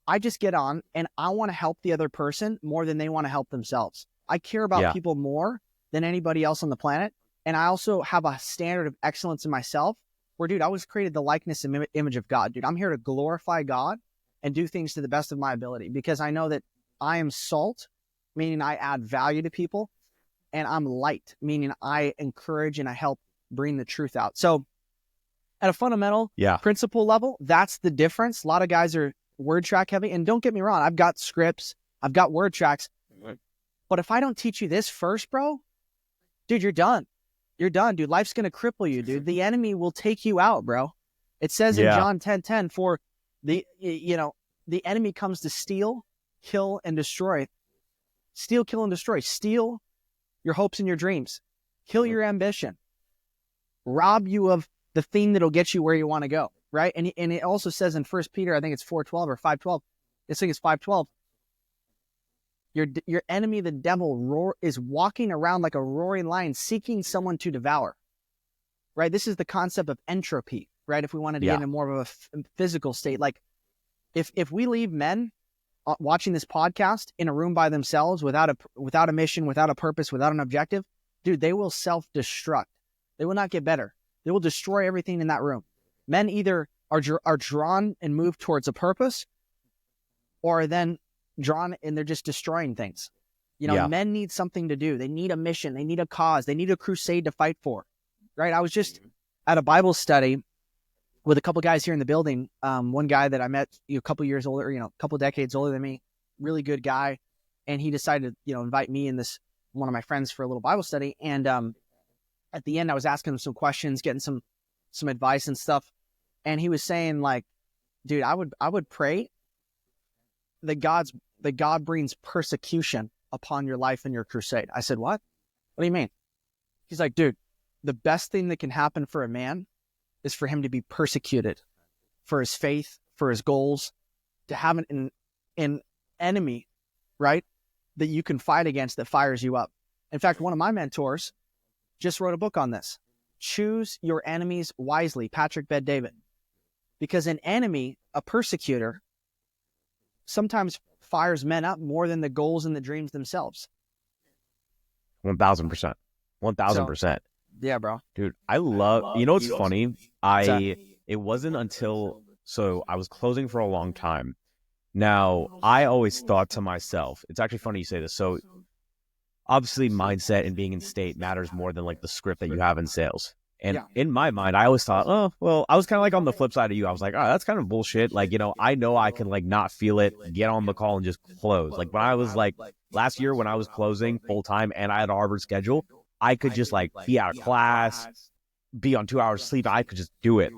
I just get on and I want to help the other person more than they want to help themselves. I care about people more than anybody else on the planet. And I also have a standard of excellence in myself where, dude, I was created the likeness and image of God. Dude, I'm here to glorify God and do things to the best of my ability, because I know that I am salt, meaning I add value to people, and I'm light, meaning I encourage and I help bring the truth out. So at a fundamental principle level, that's the difference. A lot of guys are word track heavy, and don't get me wrong, I've got scripts, I've got word tracks, but if I don't teach you this first, bro, dude, you're done. You're done, dude. Life's going to cripple you, dude. The enemy will take you out, bro. It says in John 10:10, for the enemy comes to steal, kill, and destroy. Steal, kill, and destroy. Steal your hopes and your dreams. Kill your ambition. Rob you of the thing that'll get you where you want to go, right? And it also says in 1 Peter, I think it's 4:12 or 5:12. This thing is 5:12. Your enemy, the devil, is walking around like a roaring lion, seeking someone to devour, right? This is the concept of entropy, right? If we wanted to get into more of a physical state, like if we leave men watching this podcast in a room by themselves without a mission, without a purpose, without an objective, dude, they will self-destruct. They will not get better. They will destroy everything in that room. Men either are drawn and moved towards a purpose, or are then drawn and they're just destroying things. Men need something to do. They need a mission. They need a cause. They need a crusade to fight for. right? I was just at a Bible study with a couple guys here in the building. One guy that I met a couple years older, a couple decades older than me, really good guy. And he decided to, invite me and one of my friends for a little Bible study. And at the end, I was asking him some questions, getting some advice and stuff. And he was saying, like, dude, I would pray that God brings persecution upon your life and your crusade. I said, what? What do you mean? He's like, dude, the best thing that can happen for a man is for him to be persecuted for his faith, for his goals, to have an enemy, right, that you can fight against that fires you up. In fact, one of my mentors just wrote a book on this. Choose your enemies wisely, Patrick Bet-David. Because an enemy, a persecutor, sometimes fires men up more than the goals and the dreams themselves. 1,000%. 1,000%. Yeah, bro. Dude, I love, what's funny? It wasn't until, so I was closing for a long time. Now, I always thought to myself, it's actually funny you say this. So obviously mindset and being in state matters more than like the script that you have in sales. And in my mind, I always thought, oh, well, I was kind of like on the flip side of you. I was like, oh, that's kind of bullshit. Like, I know I can like not feel it, get on the call and just close. Like when I was like last year when I was closing full time and I had a Harvard schedule, I could just like be out of class, be on 2 hours sleep. I could just do it.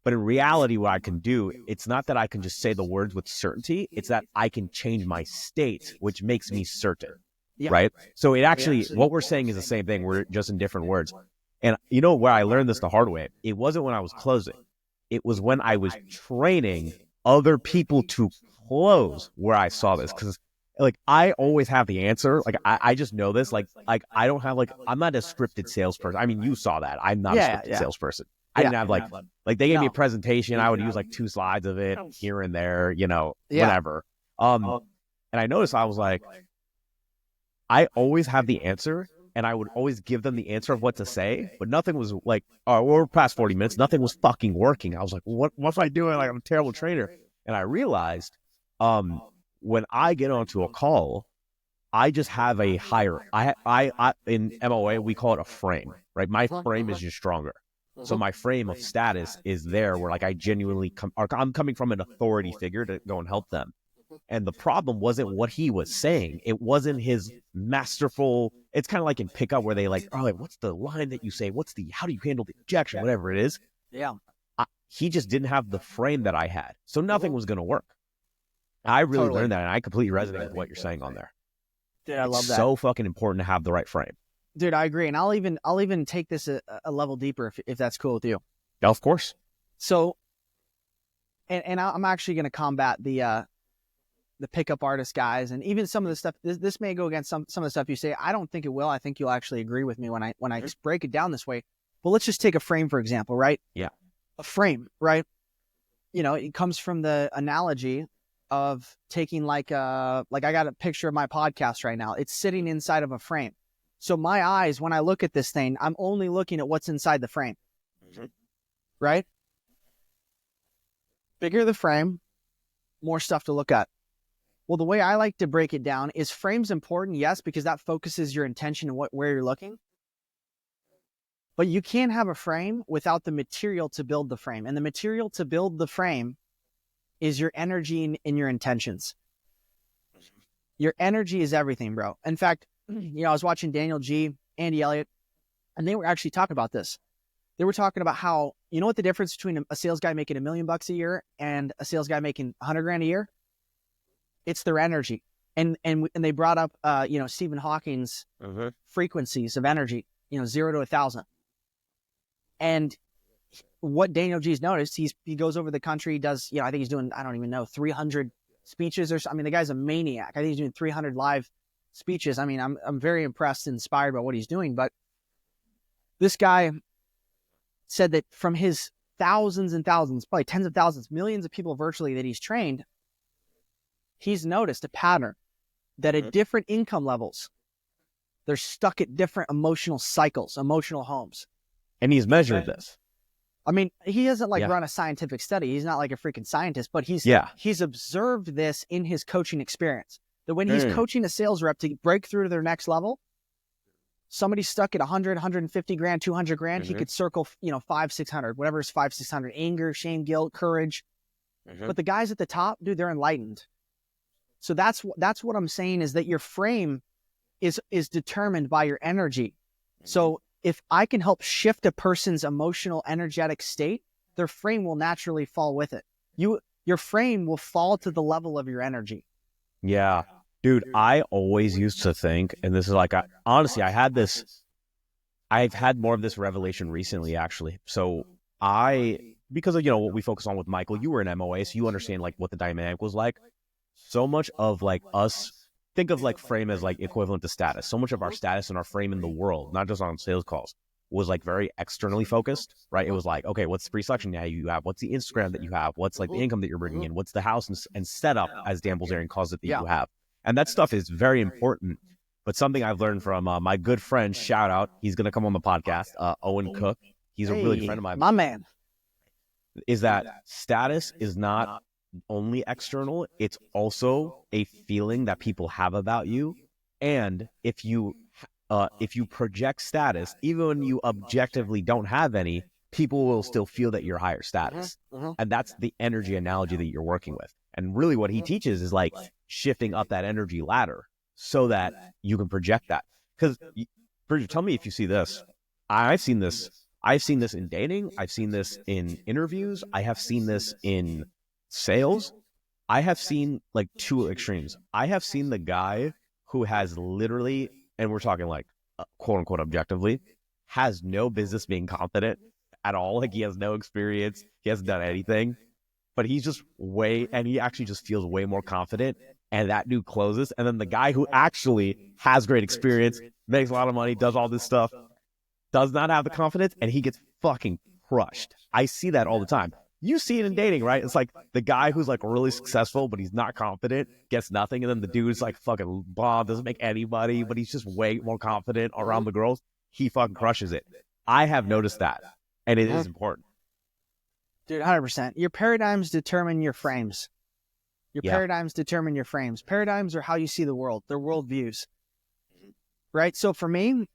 But in reality, what I can do, it's not that I can just say the words with certainty. It's that I can change my state, which makes me certain. Right. So it actually, what we're saying is the same thing. We're just in different words. And where I learned this the hard way, it wasn't when I was closing. It was when I was training other people to close where I saw this. Because like I always have the answer. Like I just know this. Like I don't have I'm not a scripted salesperson. I mean, you saw that. I'm not a scripted salesperson. I didn't have like they gave me a presentation. I would use like 2 slides of it here and there, whatever. And I noticed I was like, I always have the answer. And I would always give them the answer of what to say, but nothing was like, oh, we're past 40 minutes. Nothing was fucking working. I was like, what am I doing? Like, I'm a terrible trainer. And I realized, when I get onto a call, I just have a higher, I in MOA, we call it a frame, right? My frame is just stronger. So my frame of status is there where like I genuinely I'm coming from an authority figure to go and help them. And the problem wasn't what he was saying. It wasn't his masterful. It's kind of like in pickup where they like, oh, like, what's the line that you say? How do you handle the objection? Whatever it is. Yeah. He just didn't have the frame that I had. So nothing was going to work. I really learned that. And I completely resonate with what you're saying on there. Dude, I love that. It's so fucking important to have the right frame. Dude, I agree. And I'll even take this a level deeper if that's cool with you. Yeah, of course. So, and I'm actually going to combat the pickup artist guys, and even some of the stuff. This may go against some of the stuff you say. I don't think it will. I think you'll actually agree with me when I break it down this way. But let's just take a frame for example, right? Yeah, a frame, right? It comes from the analogy of taking like I got a picture of my podcast right now. It's sitting inside of a frame. So my eyes, when I look at this thing, I'm only looking at what's inside the frame, right? Bigger the frame, more stuff to look at. Well, the way I like to break it down is frame's important, yes, because that focuses your intention and where you're looking. But you can't have a frame without the material to build the frame. And the material to build the frame is your energy and your intentions. Your energy is everything, bro. In fact, I was watching Daniel G, Andy Elliott, and they were actually talking about this. They were talking about how, what the difference between a sales guy making $1 million a year and a sales guy making $100,000 a year? It's their energy. And they brought up, Stephen Hawking's frequencies of energy, 0 to 1,000. And what Daniel G's noticed, he goes over the country, does, I think he's doing, I don't even know, 300 speeches or something. I mean, the guy's a maniac. I think he's doing 300 live speeches. I mean, I'm very impressed and inspired by what he's doing. But this guy said that from his thousands and thousands, probably tens of thousands, millions of people virtually that he's trained, he's noticed a pattern that at different income levels, they're stuck at different emotional cycles, emotional homes. And he's measured this. I mean, he doesn't run a scientific study. He's not like a freaking scientist, but he's observed this in his coaching experience. That when he's coaching a sales rep to break through to their next level, Somebody stuck at 100, 150 grand, 200 grand, he could circle, 5, 600, whatever is 5, 600, anger, shame, guilt, courage. But the guys at the top, dude, they're enlightened. So that's what I'm saying, is that your frame is determined by your energy. So if I can help shift a person's emotional, energetic state, their frame will naturally fall with it. Your frame will fall to the level of your energy. Yeah. Dude, I always used to think, and this is like, honestly, I've had more of this revelation recently, actually. So because of, what we focus on with Michael, you were in MOA, so you understand like what the dynamic was like. So much of like us, think of like frame as like equivalent to status. So much of our status and our frame in the world, not just on sales calls, was like very externally focused, right? It was like, okay, what's the pre-selection that you have? What's the Instagram that you have? What's like the income that you're bringing in? What's the house and setup, as Dan Bilzerian calls it, that you have? And that stuff is very important. But something I've learned from my good friend, shout out, he's going to come on the podcast, Owen Cook. He's a really good friend of mine. My man. Is that status is not only external, it's also a feeling that people have about you. And if you project status, even when you objectively don't have any, people will still feel that you're higher status. And that's the energy analogy that you're working with. And really what he teaches is like shifting up that energy ladder so that you can project that. Because, Bridget, tell me if you see this. I've seen this in dating. I've seen this in interviews. I have seen this in sales. I have seen like two extremes. I have seen the guy who has literally, and we're talking like quote unquote objectively, has no business being confident at all. Like he has no experience. He hasn't done anything, but he's just and he actually just feels way more confident. And that dude closes. And then the guy who actually has great experience, makes a lot of money, does all this stuff, does not have the confidence, and he gets fucking crushed. I see that all the time. You see it in dating, right? It's like the guy who's like really successful, but he's not confident, gets nothing. And then the dude's like fucking bomb, doesn't make any money, but he's just way more confident around the girls. He fucking crushes it. I have noticed that. And it is important. Dude, 100%. Your paradigms determine your frames. Paradigms determine your frames. Paradigms are how you see the world. They're worldviews. Right? So for me,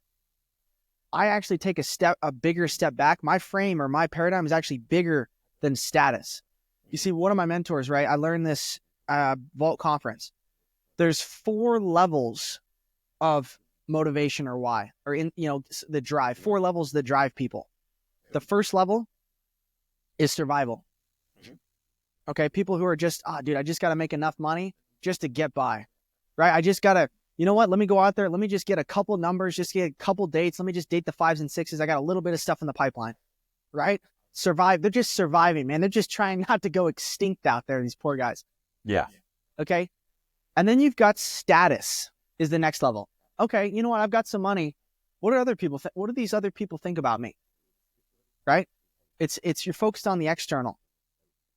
I actually take a bigger step back. My frame or my paradigm is actually bigger than status. You see, one of my mentors, right? I learned this Vault conference. There's 4 levels of motivation or why, or the drive. 4 levels that drive people. The first level is survival. Okay, people who are just, dude, I just got to make enough money just to get by, right? I just got to, you know what? Let me go out there. Let me just get a couple numbers, just get a couple dates. Let me just date the 5s and 6s. I got a little bit of stuff in the pipeline, right? Survive. They're just surviving, man. They're just trying not to go extinct out there, these poor guys. Yeah. Okay. And then you've got status is the next level. Okay, you know what? I've got some money. What do other people what do these other people think about me? Right? It's you're focused on the external.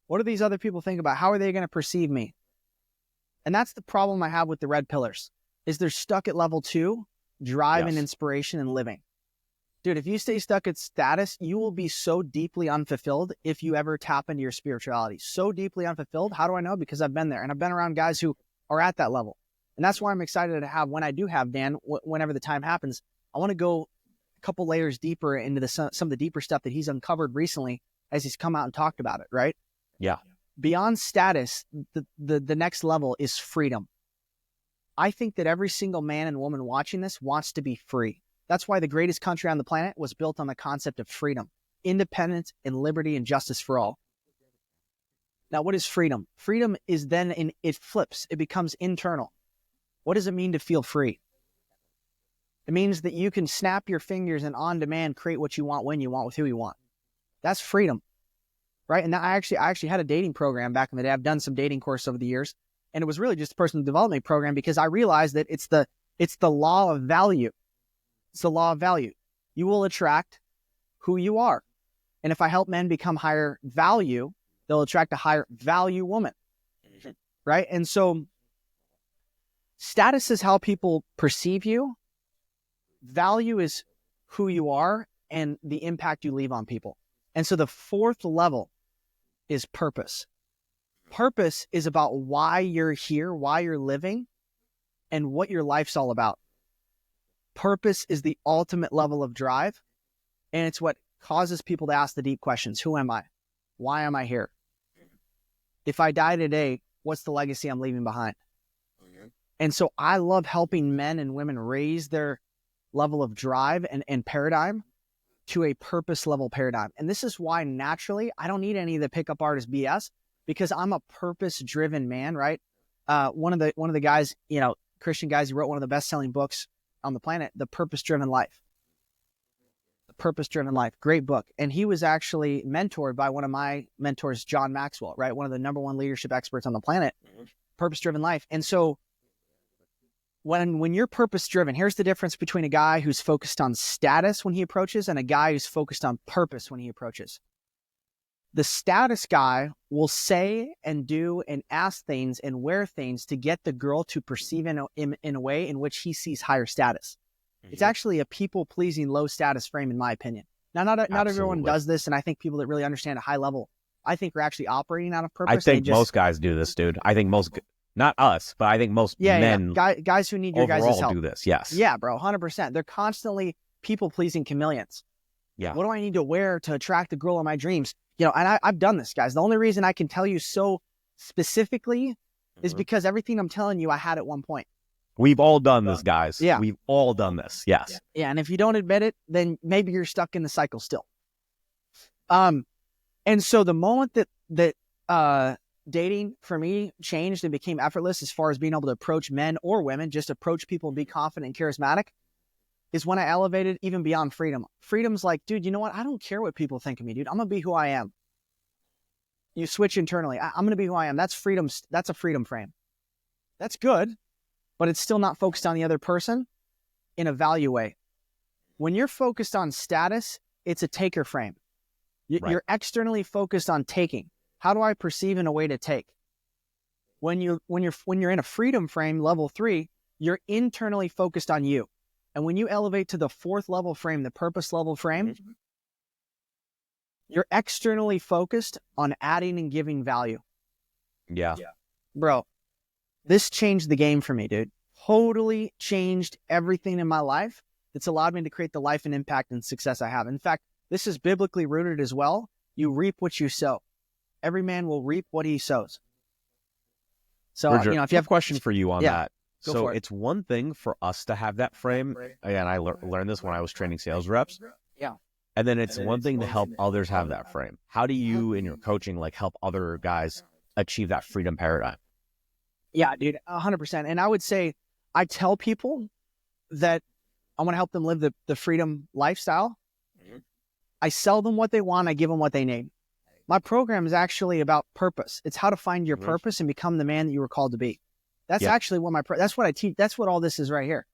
What do these other people think about? How are they going to perceive me? And that's the problem I have with the red pillars, is they're stuck at level 2, drive and inspiration and living. Dude, if you stay stuck at status, you will be so deeply unfulfilled if you ever tap into your spirituality. So deeply unfulfilled. How do I know? Because I've been there, and I've been around guys who are at that level. And that's why I'm excited to have, when I do have Dan, whenever the time happens, I want to go a couple layers deeper into some of the deeper stuff that he's uncovered recently as he's come out and talked about it, right? Yeah. Beyond status, the next level is freedom. I think that every single man and woman watching this wants to be free. That's why the greatest country on the planet was built on the concept of freedom, independence, and liberty and justice for all. Now, what is freedom? Freedom is then, it flips. It becomes internal. What does it mean to feel free? It means that you can snap your fingers and on demand create what you want, when you want, with who you want. That's freedom, right? And I actually had a dating program back in the day. I've done some dating course over the years, and it was really just a personal development program because I realized that it's the law of value. It's the law of value. You will attract who you are. And if I help men become higher value, they'll attract a higher value woman, right? And so status is how people perceive you. Value is who you are and the impact you leave on people. And so the 4th level is purpose. Purpose is about why you're here, why you're living, and what your life's all about. Purpose is the ultimate level of drive, and it's what causes people to ask the deep questions. Who am I? Why am I here? If I die today, what's the legacy I'm leaving behind? And so I love helping men and women raise their level of drive and paradigm to a purpose level paradigm. And this is why naturally I don't need any of the pickup artist BS, because I'm a purpose driven man, right? One of the guys, Christian guys, he wrote one of the best selling books on the planet, The Purpose Driven Life. The Purpose Driven Life, great book. And he was actually mentored by one of my mentors, John Maxwell, right? One of the #1 leadership experts on the planet, Purpose Driven Life. And so when you're purpose driven, here's the difference between a guy who's focused on status when he approaches and a guy who's focused on purpose when he approaches. The status guy will say and do and ask things and wear things to get the girl to perceive in a way in which he sees higher status. It's actually a people-pleasing, low-status frame, in my opinion. Now, not everyone does this, and I think people that really understand a high level, I think are actually operating out of purpose. I think most guys do this, dude. I think most, not us, but I think most men, guys who need your guys' help do this. Yes. Yeah, bro, 100%. They're constantly people-pleasing chameleons. Yeah. What do I need to wear to attract the girl of my dreams? And I've done this, guys. The only reason I can tell you so specifically is because everything I'm telling you, I had at one point. We've all done this, guys. Yeah. We've all done this. Yes. Yeah. And if you don't admit it, then maybe you're stuck in the cycle still. And so the moment that dating for me changed and became effortless as far as being able to approach men or women, just approach people and be confident and charismatic, is when I elevated even beyond freedom. Freedom's like, dude, you know what? I don't care what people think of me, dude. I'm going to be who I am. You switch internally. I'm going to be who I am. That's freedom. That's a freedom frame. That's good, but it's still not focused on the other person in a value way. When you're focused on status, it's a taker frame. You're externally focused on taking. How do I perceive in a way to take? When you're in a freedom frame, level 3, you're internally focused on you. And when you elevate to the 4th level frame, the purpose level frame, you're externally focused on adding and giving value. Yeah. Bro, this changed the game for me, dude. Totally changed everything in my life. It's allowed me to create the life and impact and success I have. In fact, this is biblically rooted as well. You reap what you sow. Every man will reap what he sows. So, Roger, if you have a question for you on that. So it's one thing for us to have that frame. And I learned this when I was training sales reps. Yeah. And then it's one thing to help others have that frame. How do you, in your coaching, help other guys achieve that freedom paradigm? Yeah, dude, 100%. And I would say, I tell people that I want to help them live the freedom lifestyle. I sell them what they want. I give them what they need. My program is actually about purpose. It's how to find your purpose and become the man that you were called to be. That's actually what that's what I teach. That's what all this is right here.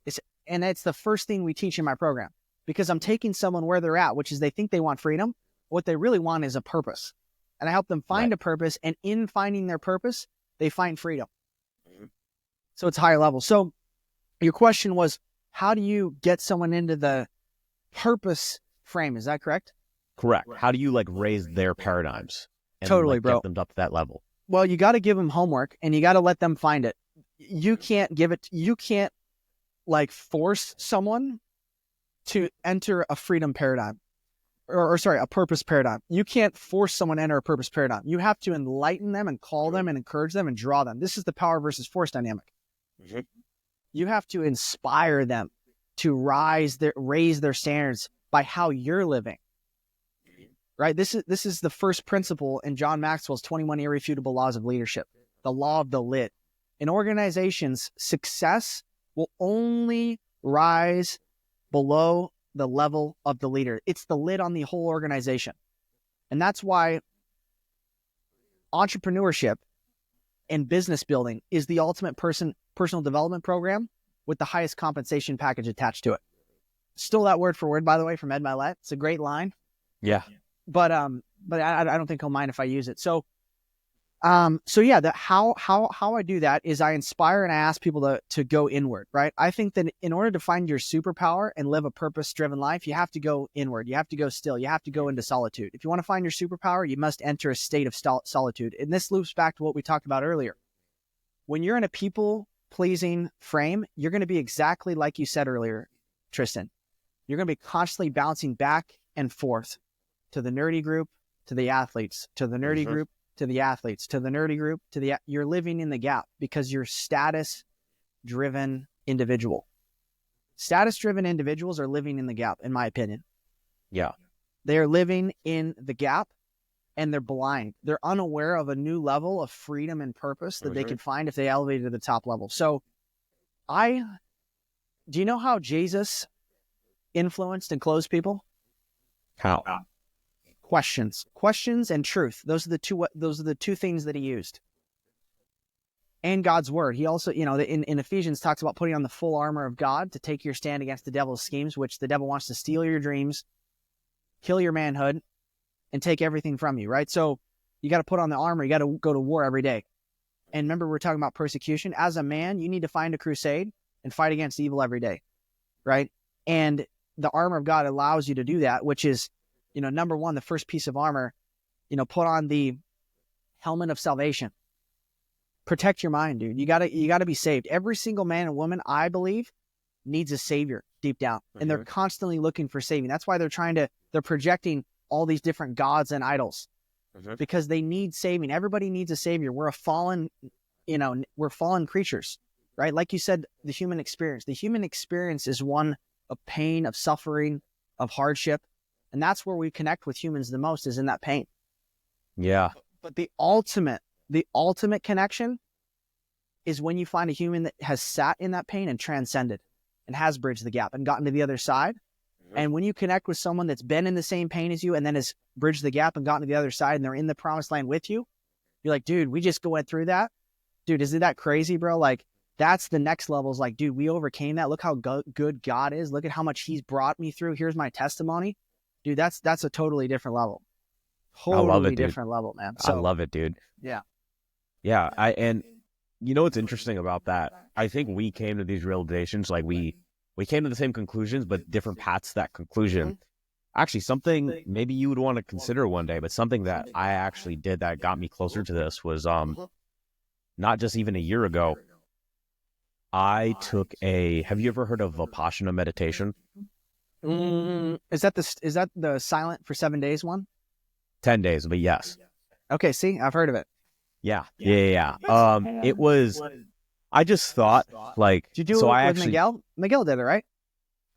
It's the first thing we teach in my program, because I'm taking someone where they're at, which is they think they want freedom. What they really want is a purpose. And I help them find a purpose. And in finding their purpose, they find freedom. So it's higher level. So your question was, how do you get someone into the purpose frame? Is that correct? Correct. How do you raise their paradigms? And, totally, bro. Get them up to that level. Well, you got to give them homework and you got to let them find it. You can't force someone to enter a freedom paradigm or a purpose paradigm. You can't force someone to enter a purpose paradigm. You have to enlighten them and call them and encourage them and draw them. This is the power versus force dynamic. You have to inspire them to raise their standards by how you're living. Right? This is the first principle in John Maxwell's 21 irrefutable laws of leadership, the law of the lid. In organizations, success will only rise below the level of the leader. It's the lid on the whole organization. And that's why entrepreneurship and business building is the ultimate personal development program with the highest compensation package attached to it. Still that word for word, by the way, from Ed Milet. It's a great line. Yeah. But I don't think he'll mind if I use it. So yeah, how I do that is I inspire and I ask people to go inward, right? I think that in order to find your superpower and live a purpose-driven life, you have to go inward. You have to go still. You have to go into solitude. If you want to find your superpower, you must enter a state of solitude. And this loops back to what we talked about earlier. When you're in a people self-pleasing frame, you're going to be exactly like you said earlier, Tristan. You're going to be constantly bouncing back and forth to the nerdy group, to the athletes, to the nerdy group, to the athletes, to the nerdy group, you're living in the gap because you're status-driven individual. Status-driven individuals are living in the gap, in my opinion. Yeah. They are living in the gap and they're blind. They're unaware of a new level of freedom and purpose that they could find if they elevated to the top level. So do you know how Jesus influenced and closed people? How? Questions and truth. Those are the two things that he used. And God's word. He also, in Ephesians talks about putting on the full armor of God to take your stand against the devil's schemes, which the devil wants to steal your dreams, kill your manhood, and take everything from you, right? So you got to put on the armor. You got to go to war every day. And remember, we're talking about persecution. As a man, you need to find a crusade and fight against evil every day, right? And the armor of God allows you to do that, which is, number one, the first piece of armor, put on the helmet of salvation. Protect your mind, dude. You gotta be saved. Every single man and woman, I believe, needs a savior deep down. And they're constantly looking for saving. That's why they're projecting all these different gods and idols because they need saving. Everybody needs a savior. We're fallen creatures, right? Like you said, the human experience. The human experience is one of pain, of suffering, of hardship. And that's where we connect with humans the most, is in that pain. Yeah. But the ultimate connection is when you find a human that has sat in that pain and transcended and has bridged the gap and gotten to the other side. And when you connect with someone that's been in the same pain as you and then has bridged the gap and gotten to the other side and they're in the promised land with you, you're like, dude, we just went through that. Dude, isn't that crazy, bro? Like, that's the next level. Is like, dude, we overcame that. Look how good God is. Look at how much he's brought me through. Here's my testimony. Dude, that's a totally different level. Totally different level, man. So, I love it, dude. Yeah. Yeah. And you know what's interesting about that? I think we came to these realizations, like we came to the same conclusions, but different paths to that conclusion. Actually, something maybe you would want to consider one day, but something that I actually did that got me closer to this was not just even a year ago. I took have you ever heard of Vipassana meditation? Is that the silent for 7 days one? 10 days, but yes. Okay, see, I've heard of it. Yeah. It was, I just thought, like, did you do it with Miguel? Miguel did it, right?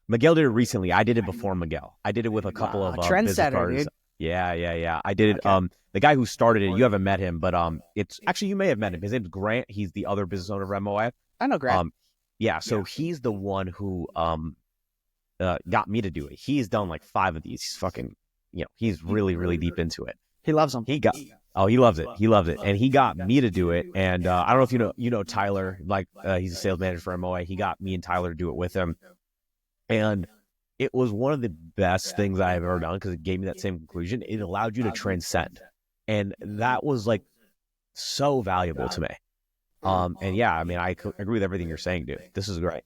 Miguel did it recently. I did it before Miguel. I did it with a couple of trendsetter, dude. Yeah. I did it. The guy who started it, you haven't met him, but it's actually, you may have met him. His name's Grant. He's the other business owner of MOA. I know Grant. So he's the one who got me to do it. He's done like 5 of these. He's fucking, he's really, really deep into it. He loves them. He loves it. He loves it. And he got me to do it. And I don't know if you know Tyler, like he's a sales manager for MOA. He got me and Tyler to do it with him. And it was one of the best things I've ever done because it gave me that same conclusion. It allowed you to transcend. And that was like so valuable to me. And yeah, I mean, I agree with everything you're saying, dude. This is great.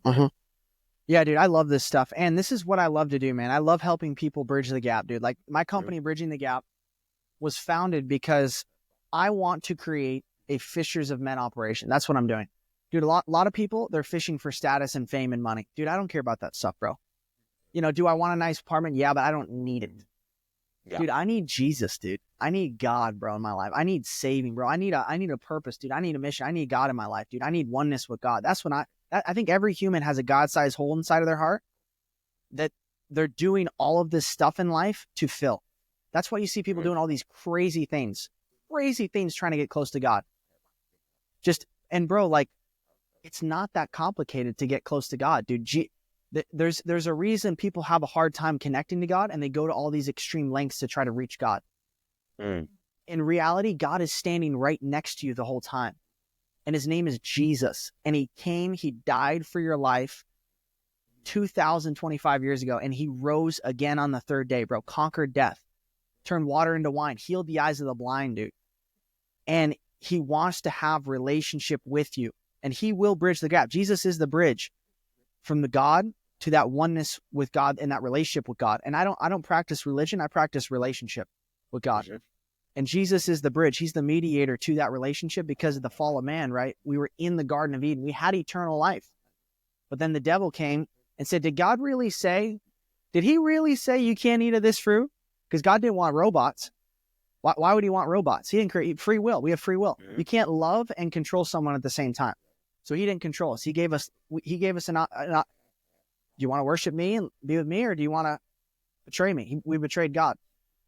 Yeah, dude, I love this stuff. And this is what I love to do, man. I love helping people bridge the gap, dude. Like my company, Bridging the Gap, was founded because I want to create a Fishers of Men operation. That's what I'm doing. Dude, a lot of people, they're fishing for status and fame and money. Dude, I don't care about that stuff, bro. Do I want a nice apartment? Yeah, but I don't need it. Yeah. Dude, I need Jesus, dude. I need God, bro, in my life. I need saving, bro. I need a purpose, dude. I need a mission. I need God in my life, dude. I need oneness with God. That's when I think every human has a God-sized hole inside of their heart that they're doing all of this stuff in life to fill. That's why you see people doing all these crazy things trying to get close to God. And bro, like, it's not that complicated to get close to God, dude. There's a reason people have a hard time connecting to God and they go to all these extreme lengths to try to reach God. In reality, God is standing right next to you the whole time. And his name is Jesus. And he died for your life 2,025 years ago. And he rose again on the 3rd day, bro. Conquered death, turned water into wine, healed the eyes of the blind, dude. And he wants to have relationship with you. And he will bridge the gap. Jesus is the bridge from the God to that oneness with God and that relationship with God. And I don't practice religion. I practice relationship with God. And Jesus is the bridge. He's the mediator to that relationship because of the fall of man, right? We were in the Garden of Eden. We had eternal life. But then the devil came and said, did he really say you can't eat of this fruit? Because God didn't want robots. Why would he want robots? He didn't create free will. We have free will. You can't love and control someone at the same time. So he didn't control us. He gave us do you want to worship me and be with me, or do you want to betray me? We betrayed God.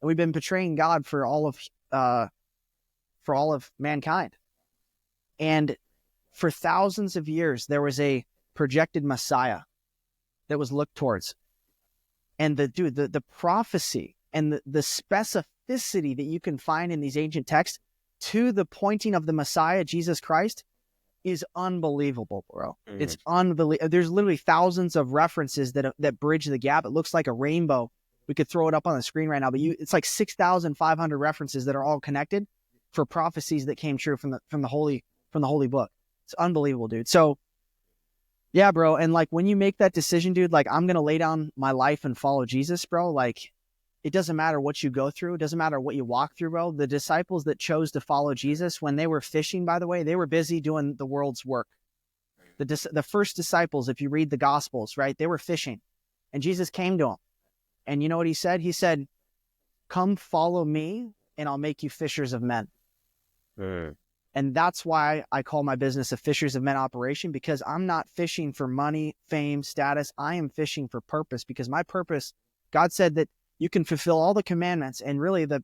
And we've been betraying God for all of mankind. And for thousands of years, there was a projected Messiah that was looked towards. And the prophecy and the specificity that you can find in these ancient texts to the pointing of the Messiah, Jesus Christ, is unbelievable, bro. It's unbelievable. There's literally thousands of references that bridge the gap. It looks like a rainbow. We could throw it up on the screen right now, but it's like 6,500 references that are all connected for prophecies that came true from the holy book. It's unbelievable, dude. So yeah, bro. And like when you make that decision, dude, like I'm going to lay down my life and follow Jesus, bro. Like it doesn't matter what you go through. It doesn't matter what you walk through, bro. The disciples that chose to follow Jesus, when they were fishing, by the way, they were busy doing the world's work. The first disciples, if you read the Gospels, right, they were fishing. And Jesus came to them. And you know what he said? He said, come follow me and I'll make you fishers of men. And that's why I call my business a Fishers of Men operation, because I'm not fishing for money, fame, status. I am fishing for purpose, because my purpose, God said that you can fulfill all the commandments. And really the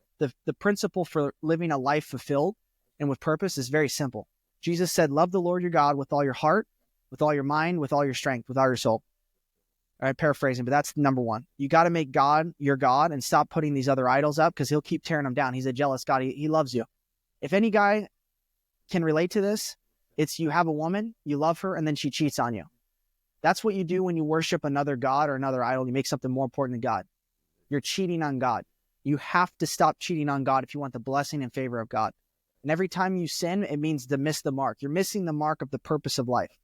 principle for living a life fulfilled and with purpose is very simple. Jesus said, love the Lord your God with all your heart, with all your mind, with all your strength, with all your soul. All right, paraphrasing, but that's number one. You got to make God your God and stop putting these other idols up, because he'll keep tearing them down. He's a jealous God. He loves you. If any guy can relate to this, it's you have a woman, you love her, and then she cheats on you. That's what you do when you worship another God or another idol. You make something more important than God. You're cheating on God. You have to stop cheating on God if you want the blessing and favor of God. And every time you sin, it means to miss the mark. You're missing the mark of the purpose of life.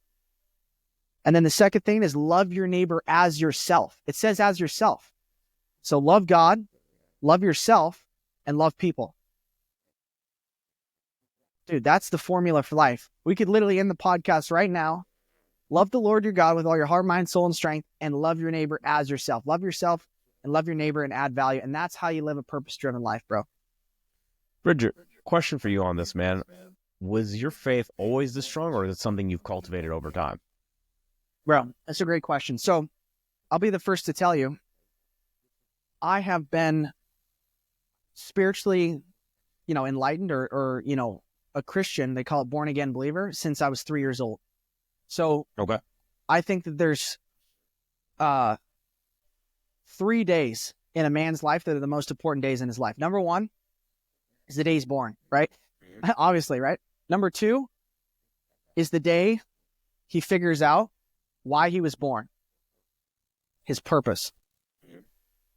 And then the second thing is love your neighbor as yourself. It says as yourself. So love God, love yourself, and love people. Dude, that's the formula for life. We could literally end the podcast right now. Love the Lord your God with all your heart, mind, soul, and strength, and love your neighbor as yourself. Love yourself and love your neighbor and add value. And that's how you live a purpose-driven life, bro. Bridger, question for you on this, man. Was your faith always this strong, or is it something you've cultivated over time? Bro, that's a great question. So I'll be the first to tell you, I have been spiritually, enlightened or a Christian, they call it born again believer, since I was 3 years old. So okay. I think that there's 3 days in a man's life that are the most important days in his life. Number one is the day he's born, right? Obviously, right? Number two is the day he figures out why he was born, his purpose.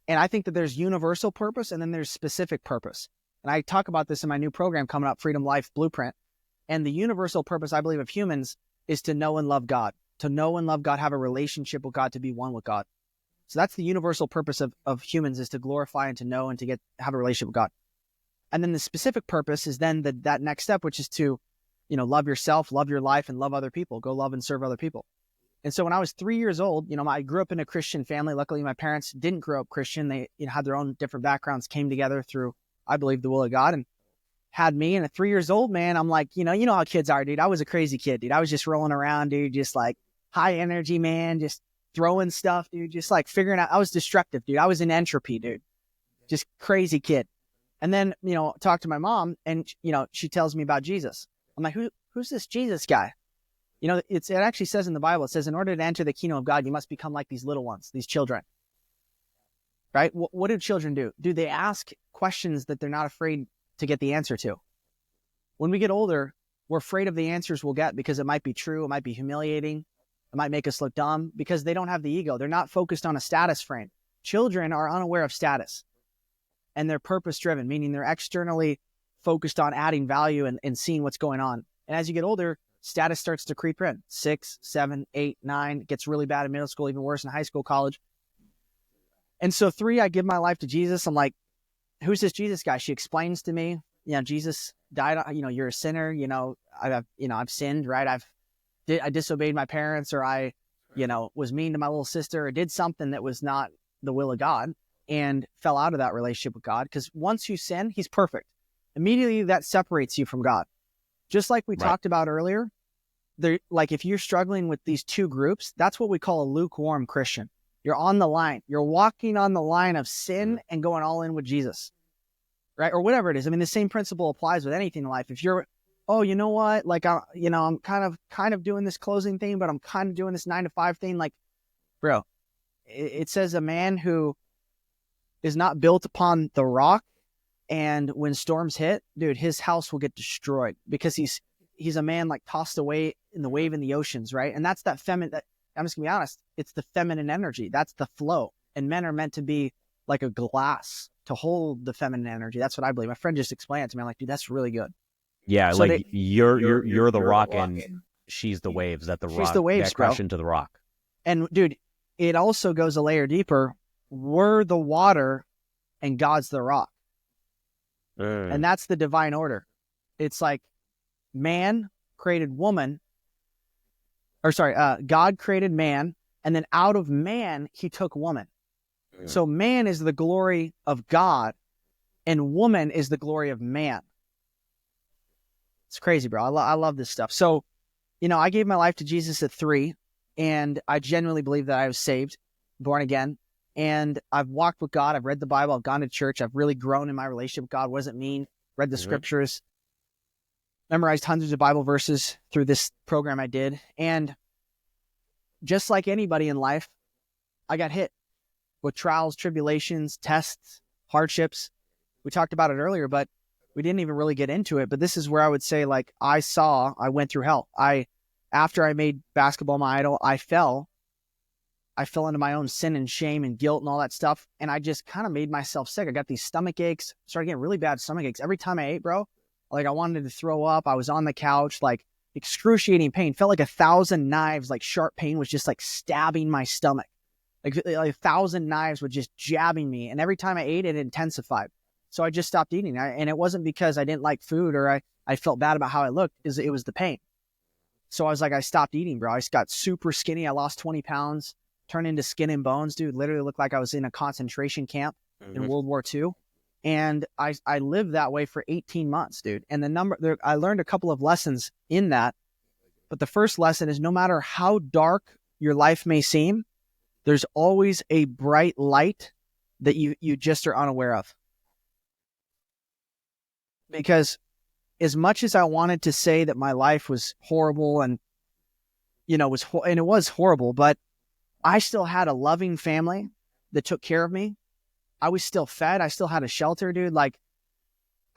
And I think that there's universal purpose and then there's specific purpose. And I talk about this in my new program coming up, Freedom Life Blueprint. And the universal purpose, I believe, of humans is to know and love God, have a relationship with God, to be one with God. So that's the universal purpose of humans, is to glorify and to know and to have a relationship with God. And then the specific purpose is then that next step, which is to, love yourself, love your life, and love other people. Go love and serve other people. And so when I was 3 years old, I grew up in a Christian family. Luckily, my parents didn't grow up Christian. They had their own different backgrounds, came together through, I believe, the will of God, and had me. And at 3 years old, man, I'm like, you know how kids are, dude. I was a crazy kid, dude. I was just rolling around, dude, just like high energy, man, just throwing stuff, dude, just like figuring out. I was destructive, dude. I was in entropy, dude. Just crazy kid. And then, talk to my mom, and, she tells me about Jesus. I'm like, who's this Jesus guy? It actually says in the Bible, it says, in order to enter the kingdom of God, you must become like these little ones, these children. Right? What do children do? Do they ask questions that they're not afraid to get the answer to? When we get older, we're afraid of the answers we'll get, because it might be true, it might be humiliating, it might make us look dumb, because they don't have the ego. They're not focused on a status frame. Children are unaware of status, and they're purpose-driven, meaning they're externally focused on adding value and seeing what's going on. And as you get older, status starts to creep in. 6, 7, 8, 9, it gets really bad in middle school, even worse in high school, college. And so 3, I give my life to Jesus. I'm like, who's this Jesus guy? She explains to me. Jesus died, you're a sinner, I've sinned, right? I disobeyed my parents, or I, was mean to my little sister, or did something that was not the will of God, and fell out of that relationship with God. Because once you sin, he's perfect. Immediately that separates you from God. Just like we talked about earlier, like if you're struggling with these two groups, that's what we call a lukewarm Christian. You're on the line. You're walking on the line of sin and going all in with Jesus, right? Or whatever it is. I mean, the same principle applies with anything in life. If you're, oh, you know what? Like, I'm kind of doing this closing thing, but I'm kind of doing this 9 to 5 thing. Like, bro, it says a man who is not built upon the rock, and when storms hit, dude, his house will get destroyed, because he's a man like tossed away in the wave in the oceans, right? And that's that feminine, I'm just gonna be honest, it's the feminine energy. That's the flow. And men are meant to be like a glass to hold the feminine energy. That's what I believe. My friend just explained it to me. I'm like, dude, that's really good. Yeah, so like you're the rock and she's the waves that the rock. She's the waves, that crash into the rock. And dude, it also goes a layer deeper. We're the water and God's the rock. And that's the divine order. It's like man created woman, God created man, and then out of man, he took woman. So man is the glory of God, and woman is the glory of man. It's crazy, bro. I love this stuff. So, I gave my life to Jesus at 3, and I genuinely believe that I was saved, born again. And I've walked with God. I've read the Bible. I've gone to church. I've really grown in my relationship with God. Wasn't mean. Read the scriptures. Memorized hundreds of Bible verses through this program I did. And just like anybody in life, I got hit with trials, tribulations, tests, hardships. We talked about it earlier, but we didn't even really get into it. But this is where I would say, like, I went through hell. After I made basketball my idol, I fell into my own sin and shame and guilt and all that stuff. And I just kind of made myself sick. I got these stomach aches, started getting really bad stomach aches. Every time I ate, bro, like I wanted to throw up. I was on the couch, like excruciating pain. Felt like 1,000 knives, like sharp pain was just like stabbing my stomach. Like 1,000 knives were just jabbing me. And every time I ate, it intensified. So I just stopped eating. And it wasn't because I didn't like food or I felt bad about how I looked. It was the pain. So I was like, I stopped eating, bro. I just got super skinny. I lost 20 pounds. Turned into skin and bones, dude. Literally looked like I was in a concentration camp in World War II. And I lived that way for 18 months, dude. And I learned a couple of lessons in that. But the first lesson is, no matter how dark your life may seem, there's always a bright light that you just are unaware of. Because as much as I wanted to say that my life was horrible and, it was horrible, but I still had a loving family that took care of me. I was still fed. I still had a shelter, dude. Like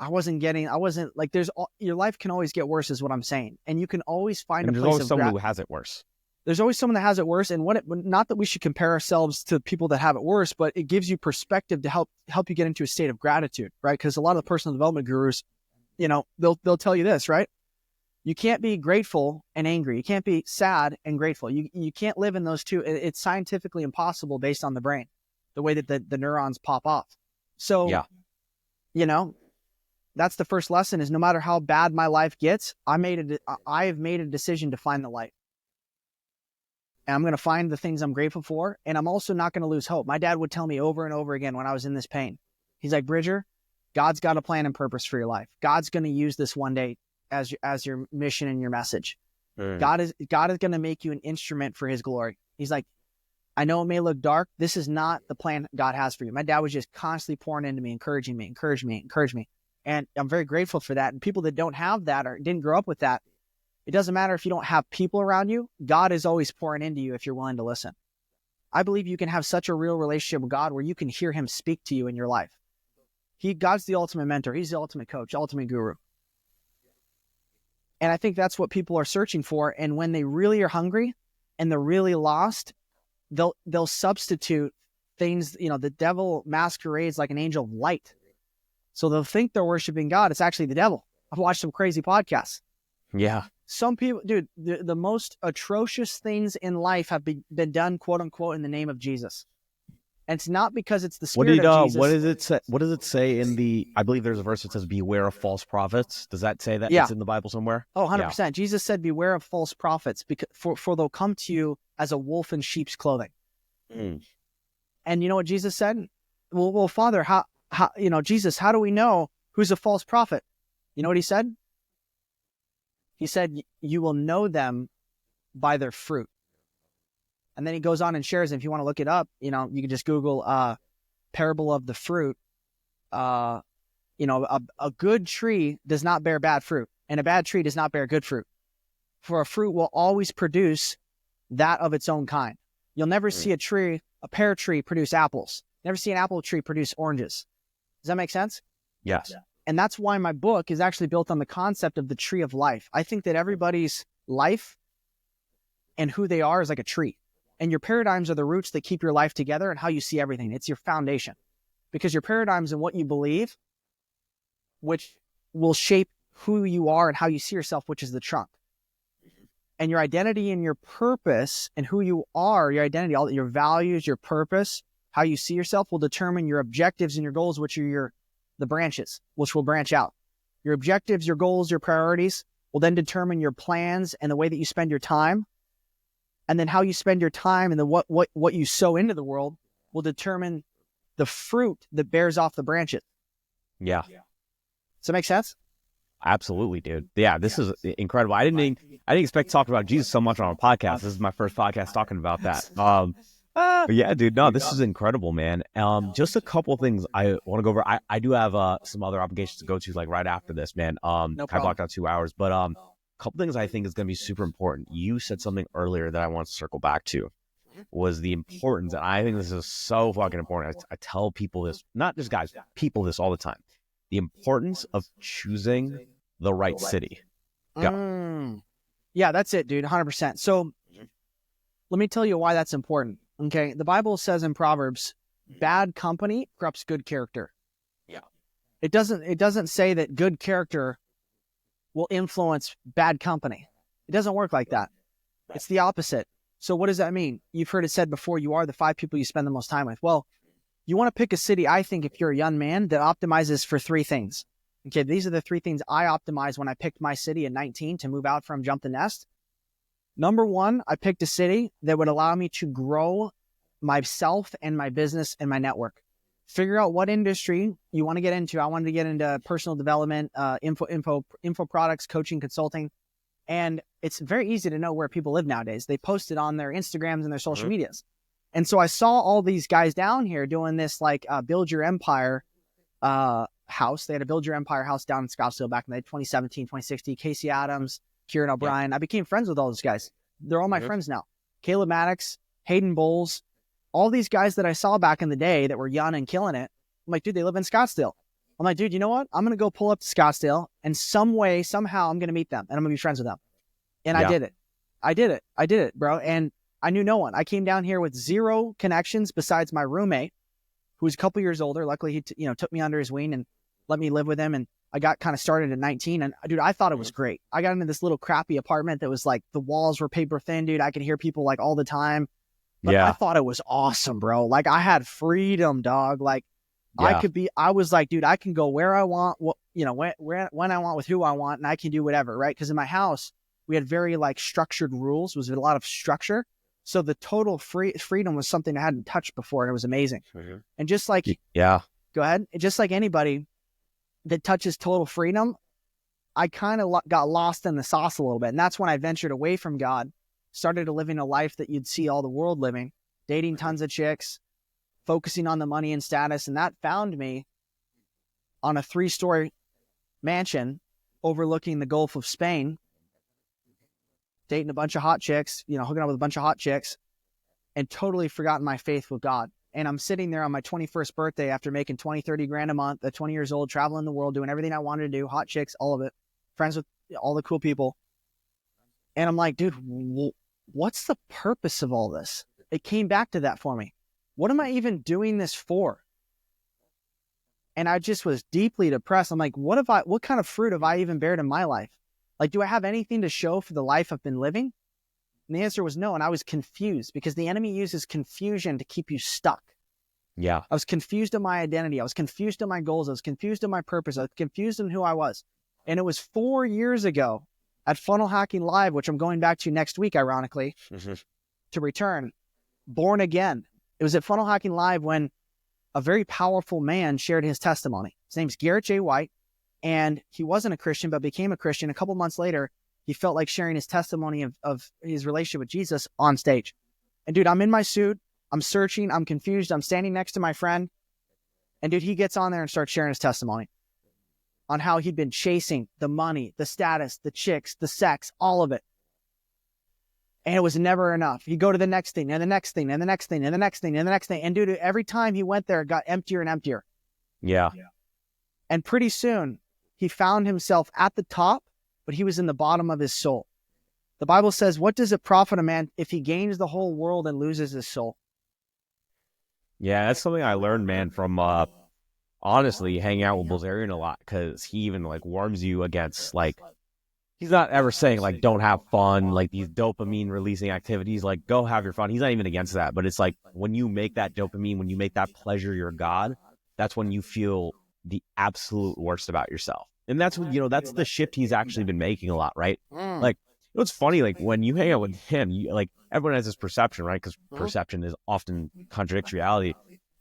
your life can always get worse is what I'm saying. And you can always find a place of there's always someone who has it worse. There's always someone that has it worse. And not that we should compare ourselves to people that have it worse, but it gives you perspective to help you get into a state of gratitude, right? Because a lot of the personal development gurus, they'll tell you this, right? You can't be grateful and angry. You can't be sad and grateful. You can't live in those two. It's scientifically impossible based on the brain, the way that the neurons pop off. So, that's the first lesson is, no matter how bad my life gets, I have made a decision to find the light. And I'm going to find the things I'm grateful for. And I'm also not going to lose hope. My dad would tell me over and over again when I was in this pain, he's like, Bridger, God's got a plan and purpose for your life. God's going to use this one day as your mission and your message. God is going to make you an instrument for his glory. He's like, I know it may look dark. This is not the plan God has for you. My dad was just constantly pouring into me, encouraging me. And I'm very grateful for that. And people that don't have that or didn't grow up with that, it doesn't matter if you don't have people around you. God is always pouring into you if you're willing to listen. I believe you can have such a real relationship with God where you can hear him speak to you in your life. God's the ultimate mentor. He's the ultimate coach, ultimate guru. And I think that's what people are searching for. And when they really are hungry and they're really lost, they'll substitute things. The devil masquerades like an angel of light. So they'll think they're worshiping God. It's actually the devil. I've watched some crazy podcasts. Yeah. Some people, dude, the most atrocious things in life have been done, quote unquote, in the name of Jesus. And it's not because it's the spirit of Jesus. What does it say? What does it say in the? I believe there's a verse that says, "Beware of false prophets." Does that say that? Yeah. It's in the Bible somewhere? Oh, 100%. Yeah. Jesus said, beware of false prophets, because for they'll come to you as a wolf in sheep's clothing. Mm. And you know what Jesus said? Well, Father, how Jesus, how do we know who's a false prophet? You know what he said? He said, you will know them by their fruit. And then he goes on and shares, and if you want to look it up, you can just Google parable of the fruit. A good tree does not bear bad fruit, and a bad tree does not bear good fruit. For a fruit will always produce that of its own kind. You'll never see a pear tree produce apples. Never see an apple tree produce oranges. Does that make sense? Yes. And that's why my book is actually built on the concept of the tree of life. I think that everybody's life and who they are is like a tree. And your paradigms are the roots that keep your life together and how you see everything. It's your foundation. Because your paradigms and what you believe, which will shape who you are and how you see yourself, which is the trunk. And your identity and your purpose and who you are, your identity, all your values, your purpose, how you see yourself will determine your objectives and your goals, which are the branches, which will branch out. Your objectives, your goals, your priorities will then determine your plans and the way that you spend your time. And then how you spend your time and what you sow into the world will determine the fruit that bears off the branches. Yeah. Does that make sense? Absolutely, dude. Yeah, this is incredible. I didn't expect to talk about Jesus so much on a podcast. This is my first podcast talking about that. But yeah, dude, no, this is incredible, man. Just a couple things I want to go over. I do have some other obligations to go to like right after this, man. No I problem. blocked out 2 hours, but a couple things I think is going to be super important. You said something earlier that I want to circle back to, was the importance, and I think this is so fucking important. I tell people this, not just guys, people this all the time. The importance of choosing the right city. Go. Yeah, that's it, dude. 100%. So let me tell you why that's important. Okay. The Bible says in Proverbs, bad company corrupts good character. Yeah. It doesn't say that good character will influence bad company. It doesn't work like that. It's the opposite. So what does that mean? You've heard it said before, you are the 5 people you spend the most time with. Well, you want to pick a city, I think, if you're a young man, that optimizes for 3 things. Okay, these are the 3 things I optimized when I picked my city at 19 to move out from Jump the Nest. Number 1, I picked a city that would allow me to grow myself and my business and my network. Figure out what industry you want to get into. I wanted to get into personal development, info products, coaching, consulting. And it's very easy to know where people live nowadays. They post it on their Instagrams and their social medias. And so I saw all these guys down here doing this like build your empire house. They had a build your empire house down in Scottsdale back in the 2017, 2016. Casey Adams, Kieran O'Brien. Yeah. I became friends with all those guys. They're all my friends now. Caleb Maddox, Hayden Bowles, all these guys that I saw back in the day that were young and killing it. I'm like, dude, they live in Scottsdale. I'm like, dude, you know what? I'm going to go pull up to Scottsdale and somehow I'm going to meet them and I'm going to be friends with them. And I did it, bro. And I knew no one. I came down here with 0 connections besides my roommate, who was a couple years older. Luckily, he took me under his wing and let me live with him. And I got kind of started at 19. And dude, I thought it was great. I got into this little crappy apartment that was like the walls were paper thin, dude. I could hear people like all the time. But I thought it was awesome, bro. Like I had freedom, dog. Like I was like, dude, I can go where I want, when I want with who I want, and I can do whatever, right? Because in my house, we had very like structured rules. It was a lot of structure. So the total freedom was something I hadn't touched before, and it was amazing. Mm-hmm. And just like, go ahead. Just like anybody that touches total freedom, I kind of got lost in the sauce a little bit. And that's when I ventured away from God, started living a life that you'd see all the world living, dating tons of chicks, focusing on the money and status. And that found me on a 3-story mansion overlooking the Gulf of Spain, dating a bunch of hot chicks, hooking up with a bunch of hot chicks, and totally forgotten my faith with God. And I'm sitting there on my 21st birthday after making 20, 30 grand a month at 20 years old, traveling the world, doing everything I wanted to do, hot chicks, all of it, friends with all the cool people. And I'm like, dude, what's the purpose of all this? It came back to that for me. What am I even doing this for? And I just was deeply depressed. I'm like, what kind of fruit have I even bared in my life? Like, do I have anything to show for the life I've been living? And the answer was no. And I was confused because the enemy uses confusion to keep you stuck. Yeah. I was confused in my identity. I was confused in my goals. I was confused in my purpose. I was confused in who I was. And it was 4 years ago at Funnel Hacking Live, which I'm going back to next week, ironically, to return, born again. It was at Funnel Hacking Live when a very powerful man shared his testimony. His name's Garrett J. White, and he wasn't a Christian, but became a Christian. A couple months later, he felt like sharing his testimony of his relationship with Jesus on stage. And dude, I'm in my suit. I'm searching. I'm confused. I'm standing next to my friend. And dude, he gets on there and starts sharing his testimony on how he'd been chasing the money, the status, the chicks, the sex, all of it. And it was never enough. He'd go to the next thing and the next thing and the next thing and the next thing and the next thing. And dude, every time he went there, it got emptier and emptier. Yeah. And pretty soon he found himself at the top, but he was in the bottom of his soul. The Bible says, what does it profit a man if he gains the whole world and loses his soul? Yeah, that's something I learned, man, from honestly hanging out with Bilzerian a lot, because he even like warns you against, like, he's not ever saying like don't have fun, like these dopamine releasing activities, like go have your fun. He's not even against that, but it's like when you make that dopamine, when you make that pleasure your God, that's when you feel the absolute worst about yourself. And that's what, that's the shift he's actually been making a lot, right? Like, it's funny, like when you hang out with him, like everyone has this perception, right? Because perception is often contradicts reality.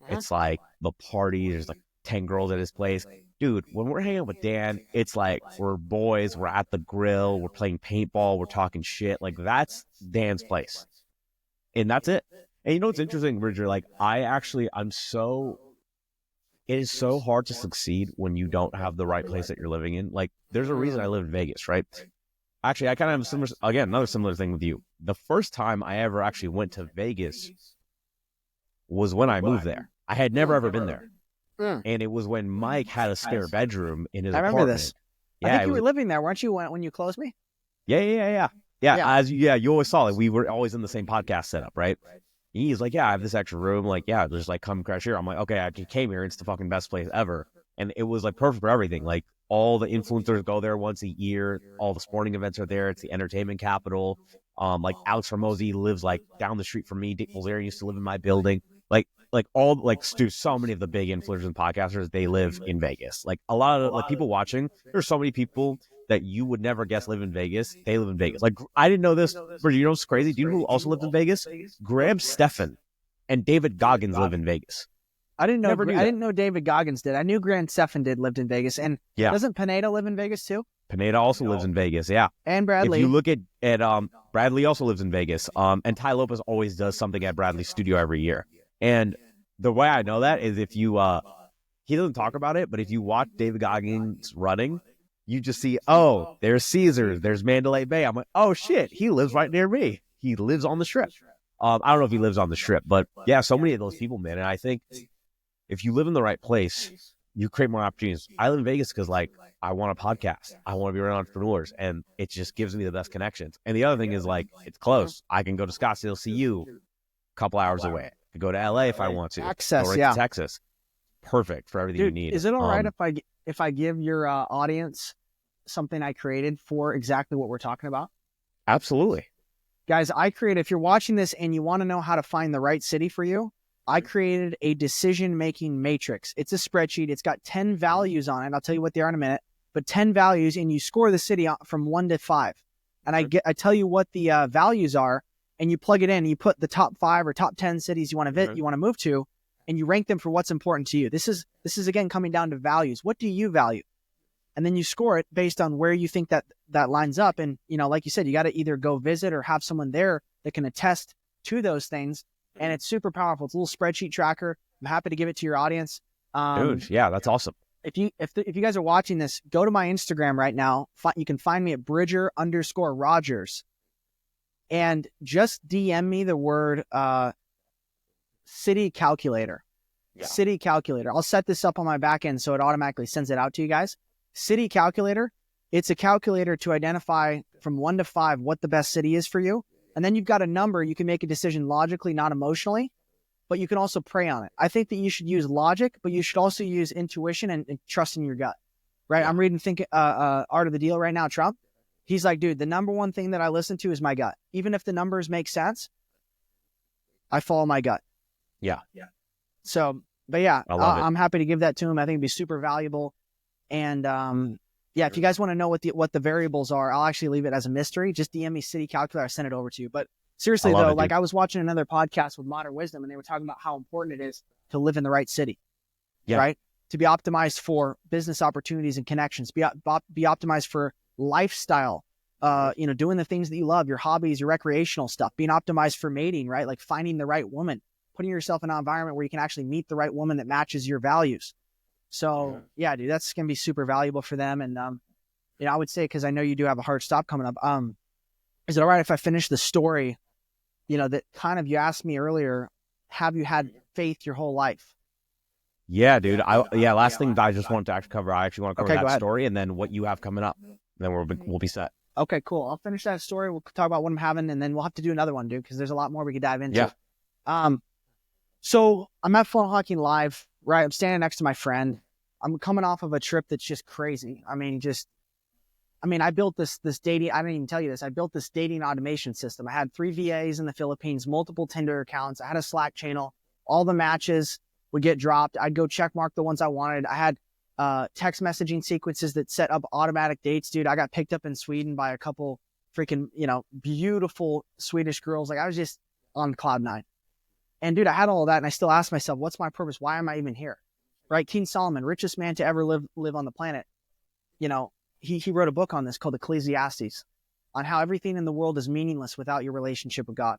It's like the party, there's like 10 girls at his place. Dude, when we're hanging out with Dan, it's like we're boys, we're at the grill, we're playing paintball, we're talking shit. Like, that's Dan's place. And that's it. And you know what's interesting, Bridger? Like, it is so hard to succeed when you don't have the right place that you're living in. Like, there's a reason I live in Vegas, right? Actually, I kind of have another similar thing with you. The first time I ever actually went to Vegas was when I moved there. I had never ever been there. And it was when Mike had a spare bedroom in his apartment. I remember this. Yeah, I think you were living there, weren't you, when you closed me? Yeah. You always saw it. We were always in the same podcast setup, right? He's like, yeah, I have this extra room. Like, yeah, just like come crash here. I'm like, okay, I came here. It's the fucking best place ever. And it was like perfect for everything. Like, all the influencers go there once a year. All the sporting events are there. It's the entertainment capital. Like Alex Ramosi lives like down the street from me. Dick Bilzerian used to live in my building. So many of the big influencers and podcasters, they live in Vegas. Like, a lot of like people watching, there's so many people that you would never guess live in Vegas. They live in Vegas. Like, I didn't know this, but you know what's crazy? Do you know who also lived in Vegas? Graham Stephan and David Goggins live in Vegas. I didn't know David Goggins did. I knew Grant Stephan lived in Vegas. And doesn't Pineda live in Vegas too? Pineda also lives in Vegas, yeah. And Bradley. If you look at Bradley also lives in Vegas. And Ty Lopez always does something at Bradley's studio every year. And the way I know that is if you he doesn't talk about it, but if you watch David Goggins running, you just see, oh, there's Caesars, there's Mandalay Bay. I'm like, oh shit, he lives right near me. He lives on the Strip. I don't know if he lives on the Strip, but yeah, so many of those people, man. And I think if you live in the right place, you create more opportunities. I live in Vegas because, like, I want a podcast. I want to be around entrepreneurs, and it just gives me the best connections. And the other thing is, like, it's close. I can go to Scottsdale, see you a couple hours away. I can go to LA if I want to. Access, go right to Texas. Perfect for everything you need. Is it all right if I give your audience something I created for exactly what we're talking about? Absolutely. Guys, if you're watching this and you want to know how to find the right city for you, I created a decision-making matrix. It's a spreadsheet. It's got 10 values on it. I'll tell you what they are in a minute, but 10 values, and you score the city from 1 to 5. And I tell you what the values are, and you plug it in, and you put the top 5 or top 10 cities you want to move to, and you rank them for what's important to you. This is again coming down to values. What do you value? And then you score it based on where you think that lines up. And, like you said, you got to either go visit or have someone there that can attest to those things. And it's super powerful. It's a little spreadsheet tracker. I'm happy to give it to your audience. Dude, yeah, that's awesome. If you guys are watching this, go to my Instagram right now. You can find me at Bridger_Rogers, and just DM me the word city calculator. Yeah. City calculator. I'll set this up on my back end so it automatically sends it out to you guys. City calculator. It's a calculator to identify from 1 to 5 what the best city is for you. And then you've got a number. You can make a decision logically, not emotionally, but you can also pray on it. I think that you should use logic, but you should also use intuition and trust in your gut, right? Yeah. I'm reading Art of the Deal right now, Trump. He's like, dude, the number one thing that I listen to is my gut. Even if the numbers make sense, I follow my gut. Yeah. So, but yeah, I love it. I'm happy to give that to him. I think it'd be super valuable. And yeah, if you guys want to know what the variables are, I'll actually leave it as a mystery. Just DM me City Calculator. I'll send it over to you. But I seriously love though, it, like dude. I was watching another podcast with Modern Wisdom, and they were talking about how important it is to live in the right city, Yeah. right? To be optimized for business opportunities and connections, be optimized for lifestyle, doing the things that you love, your hobbies, your recreational stuff, being optimized for mating, right? Like finding the right woman, putting yourself in an environment where you can actually meet the right woman that matches your values. So yeah, dude, that's going to be super valuable for them. And, I would say, cause I know you do have a hard stop coming up. Is it all right if I finish the story, that kind of, you asked me earlier, have you had faith your whole life? Yeah, dude. Last thing that I just wanted to actually cover. I actually want to cover Okay, go that ahead. story and then what you have coming up. Then we'll be set. Okay, cool. I'll finish that story. We'll talk about what I'm having, and then we'll have to do another one, dude, because there's a lot more we could dive into. Yeah. So I'm at Funnel Hawking Live, right? I'm standing next to my friend. I'm coming off of a trip that's just crazy. I built this dating, I didn't even tell you this. I built this dating automation system. I had 3 VAs in the Philippines, multiple Tinder accounts. I had a Slack channel. All the matches would get dropped. I'd go check mark the ones I wanted. I had text messaging sequences that set up automatic dates, dude. I got picked up in Sweden by a couple freaking, beautiful Swedish girls. Like I was just on cloud 9. And dude, I had all of that, and I still asked myself, what's my purpose? Why am I even here? Right? King Solomon, richest man to ever live on the planet. He wrote a book on this called Ecclesiastes, on how everything in the world is meaningless without your relationship with God.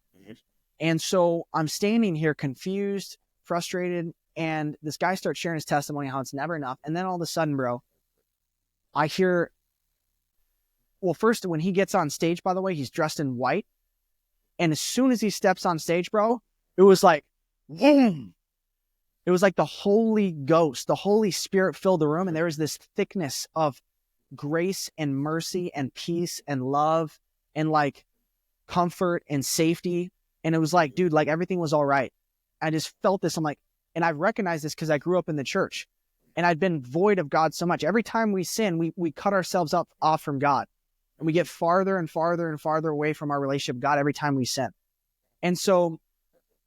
And so I'm standing here confused, frustrated, and this guy starts sharing his testimony, how it's never enough. And then all of a sudden, bro, I hear, well, first, when he gets on stage, by the way, he's dressed in white. And as soon as he steps on stage, bro, it was like, boom. It was like the Holy Ghost, the Holy Spirit filled the room. And there was this thickness of grace and mercy and peace and love and like comfort and safety. And it was like, dude, like everything was all right. I just felt this. I'm like, and I recognized this because I grew up in the church and I'd been void of God so much. Every time we sin, we cut ourselves off from God, and we get farther and farther and farther away from our relationship with God every time we sin. And so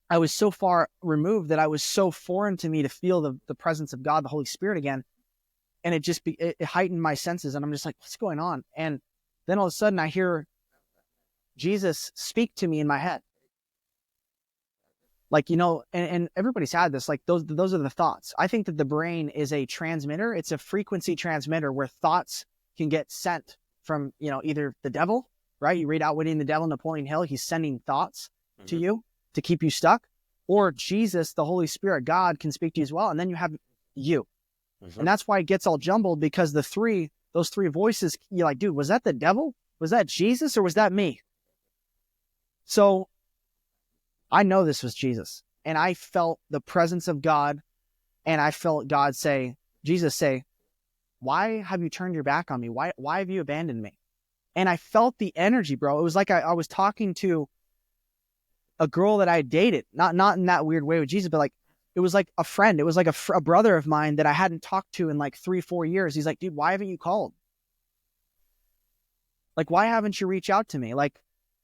I was so far removed that I was so foreign to me to feel the presence of God, the Holy Spirit again. And it heightened my senses. And I'm just like, what's going on? And then all of a sudden I hear Jesus speak to me in my head. Like, and everybody's had this, like those are the thoughts. I think that the brain is a transmitter. It's a frequency transmitter where thoughts can get sent from, either the devil, right? You read Outwitting the Devil, Napoleon Hill, he's sending thoughts to you to keep you stuck, or Jesus, the Holy Spirit, God can speak to you as well. And then you have you. And that's why it gets all jumbled, because those three voices, you're like, dude, was that the devil? Was that Jesus, or was that me? So I know this was Jesus, and I felt the presence of God, and I felt Jesus say, why have you turned your back on me? Why have you abandoned me? And I felt the energy, bro. It was like I was talking to a girl that I dated, not in that weird way with Jesus, but like, it was like a friend. It was like a brother of mine that I hadn't talked to in like 3-4 years. He's like, dude, why haven't you called? Like, why haven't you reached out to me? Like,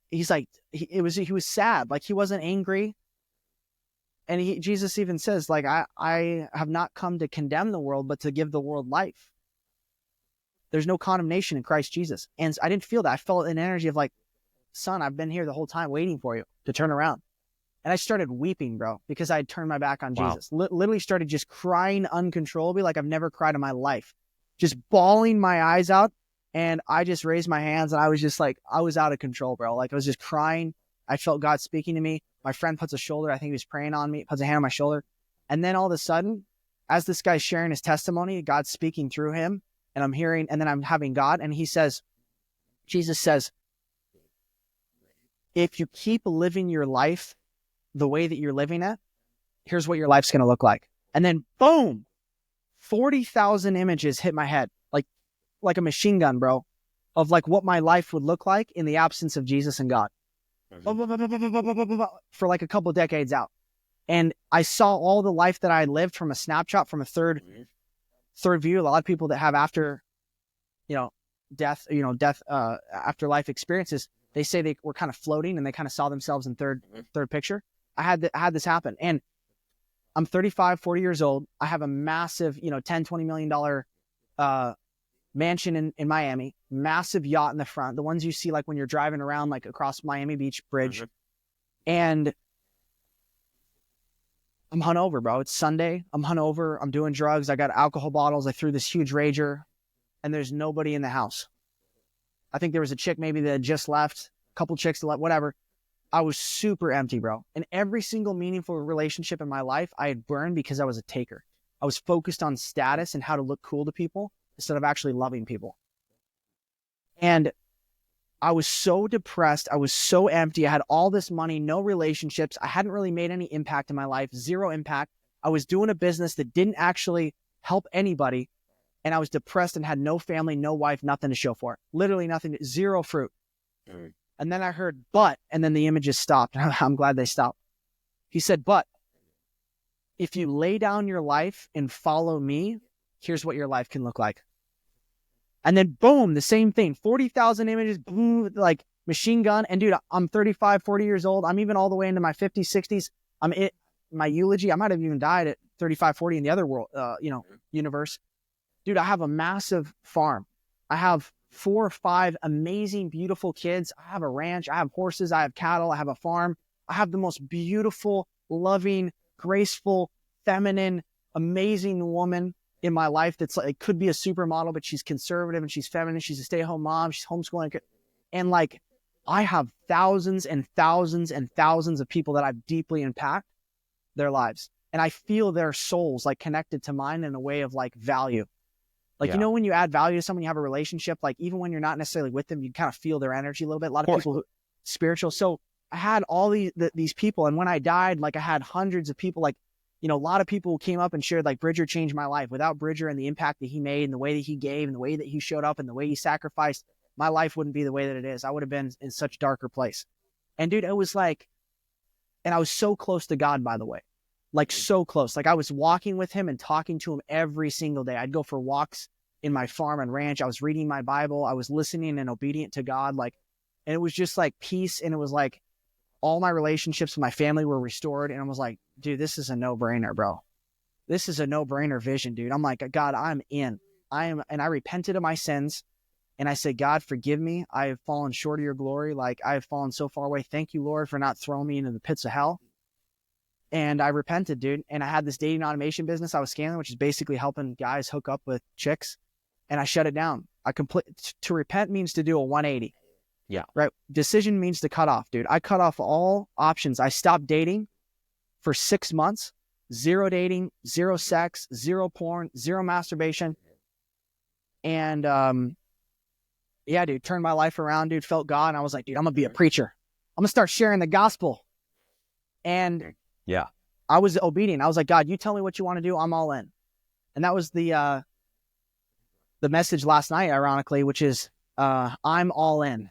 he's like, he was sad. Like, he wasn't angry. And Jesus even says, like, I have not come to condemn the world, but to give the world life. There's no condemnation in Christ Jesus. And I didn't feel that. I felt an energy of like, son, I've been here the whole time waiting for you to turn around. And I started weeping, bro, because I had turned my back on Jesus. Literally started just crying uncontrollably, like I've never cried in my life. Just bawling my eyes out. And I just raised my hands, and I was just like, I was out of control, bro. Like I was just crying. I felt God speaking to me. My friend puts a shoulder, I think he was praying on me, puts a hand on my shoulder. And then all of a sudden, as this guy's sharing his testimony, God's speaking through him, and I'm hearing, and then I'm having God, and Jesus says, if you keep living your life the way that you're living it, here's what your life's going to look like. And then boom, 40,000 images hit my head, like a machine gun, bro, of like what my life would look like in the absence of Jesus and God for like a couple of decades out. And I saw all the life that I lived from a snapshot, from a third view. A lot of people that have death, afterlife experiences, they say they were kind of floating and they kind of saw themselves in third picture. I had this happen. And I'm 35, 40 years old. I have a massive, you know, 10, $20 million mansion in Miami, massive yacht in the front, the ones you see like when you're driving around like across Miami Beach Bridge. Mm-hmm. And I'm hungover, bro. It's Sunday. I'm hungover. I'm doing drugs. I got alcohol bottles. I threw this huge rager, and there's nobody in the house. I think there was a chick maybe that had just left, a couple chicks that left, whatever. I was super empty, bro. And every single meaningful relationship in my life, I had burned because I was a taker. I was focused on status and how to look cool to people instead of actually loving people. And I was so depressed. I was so empty. I had all this money, no relationships. I hadn't really made any impact in my life, zero impact. I was doing a business that didn't actually help anybody. And I was depressed and had no family, no wife, nothing to show for it. Literally nothing, zero fruit. And then I heard, but, and then the images stopped. I'm glad they stopped. He said, but if you lay down your life and follow me, here's what your life can look like. And then boom, the same thing, 40,000 images, boom, like machine gun. And dude, I'm 35, 40 years old. I'm even all the way into my 50s, 60s. My eulogy, I might have even died at 35, 40 in the other world, universe. Dude, I have a massive farm. I have 4 or 5 amazing, beautiful kids. I have a ranch. I have horses. I have cattle. I have a farm. I have the most beautiful, loving, graceful, feminine, amazing woman in my life that's like, could be a supermodel, but she's conservative and she's feminine. She's a stay-at-home mom. She's homeschooling. And like, I have thousands and thousands and thousands of people that I've deeply impacted their lives. And I feel their souls like connected to mine in a way of like value. Like, you know, when you add value to someone, you have a relationship, like even when you're not necessarily with them, you kind of feel their energy a little bit. A lot of people spiritual. So I had all these people. And when I died, like I had hundreds of people, like, you know, a lot of people came up and shared like Bridger changed my life. Without Bridger and the impact that he made and the way that he gave and the way that he showed up and the way he sacrificed, my life wouldn't be the way that it is. I would have been in such darker place. And dude, it was like, and I was so close to God, by the way, like so close. Like I was walking with him and talking to him every single day. I'd go for walks in my farm and ranch. I was reading my Bible. I was listening and obedient to God. Like, and it was just like peace. And it was like all my relationships with my family were restored. And I was like, dude, this is a no-brainer, bro. This is a no-brainer vision, dude. I'm like, God, I'm in. And I repented of my sins. And I said, God, forgive me. I have fallen short of your glory. Like I have fallen so far away. Thank you, Lord, for not throwing me into the pits of hell. And I repented, dude. And I had this dating automation business I was scaling, which is basically helping guys hook up with chicks. And I shut it down. To repent means to do a 180. Yeah. Right. Decision means to cut off, dude. I cut off all options. I stopped dating for 6 months, 0 dating, 0 sex, 0 porn, 0 masturbation. And, yeah, dude, turned my life around, dude, felt God. And I was like, dude, I'm going to be a preacher. I'm going to start sharing the gospel. And yeah, I was obedient. I was like, God, you tell me what you want to do. I'm all in. And that was the message last night, ironically, which is, I'm all in.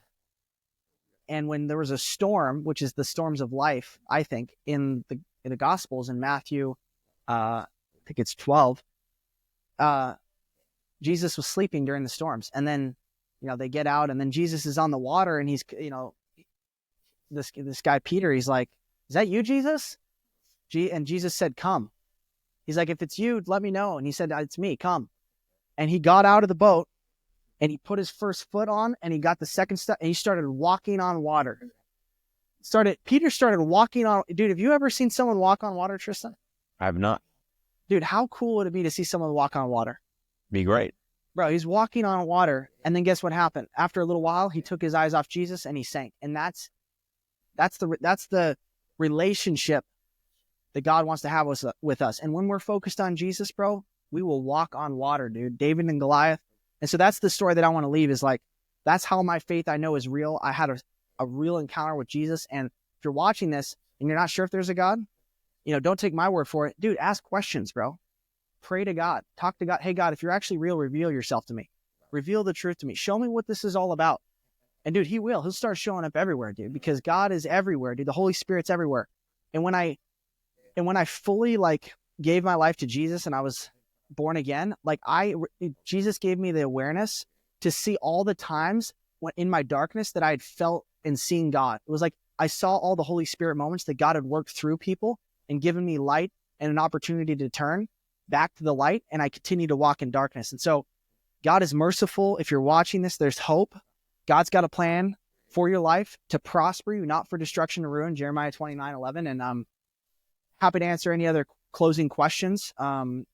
And when there was a storm, which is the storms of life, I think in the Gospels in Matthew, I think it's 12, Jesus was sleeping during the storms. And then, you know, they get out and then Jesus is on the water and he's, you know, this guy, Peter, he's like, is that you, Jesus? And Jesus said, come. He's like, if it's you, let me know. And he said, it's me, come. And he got out of the boat and he put his first foot on and he got the second step and he started walking on water. Peter started walking on, dude, have you ever seen someone walk on water, Tristan? I have not. Dude, how cool would it be to see someone walk on water? Be great. Bro, he's walking on water. And then guess what happened? After a little while, he took his eyes off Jesus and he sank. And that's the relationship that God wants to have with us. And when we're focused on Jesus, bro, we will walk on water, dude. David and Goliath. And so that's the story that I want to leave is like, that's how my faith I know is real. I had a real encounter with Jesus. And if you're watching this and you're not sure if there's a God, you know, don't take my word for it. Dude, ask questions, bro. Pray to God. Talk to God. Hey, God, if you're actually real, reveal yourself to me. Reveal the truth to me. Show me what this is all about. And dude, he will. He'll start showing up everywhere, dude, because God is everywhere, dude. The Holy Spirit's everywhere. And when I fully like gave my life to Jesus and I was born again, like Jesus gave me the awareness to see all the times when in my darkness that I had felt and seen God. It was like I saw all the Holy Spirit moments that God had worked through people and given me light and an opportunity to turn back to the light, and I continue to walk in darkness. And so God is merciful. If you're watching this, there's hope. God's got a plan for your life to prosper you, not for destruction and ruin, Jeremiah 29:11. And I'm happy to answer any other closing questions. And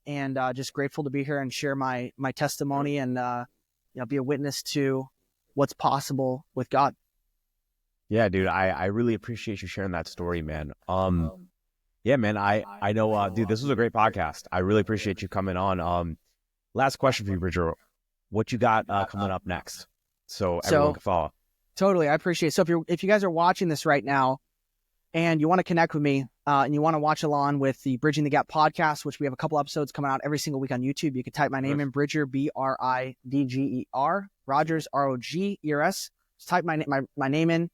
just grateful to be here and share my testimony and be a witness to what's possible with God. Yeah, dude, I really appreciate you sharing that story, man. Yeah, man, I know, dude, this was a great podcast. I really appreciate you coming on. Last question for you, Bridger. What you got coming up next? So everyone can follow. Totally, I appreciate it. So if you guys are watching this right now and you want to connect with me and you want to watch along with the Bridging the Gap podcast, which we have a couple episodes coming out every single week on YouTube, you can type my name in, Bridger, Bridger, Rogers, Rogers. Just type my name in,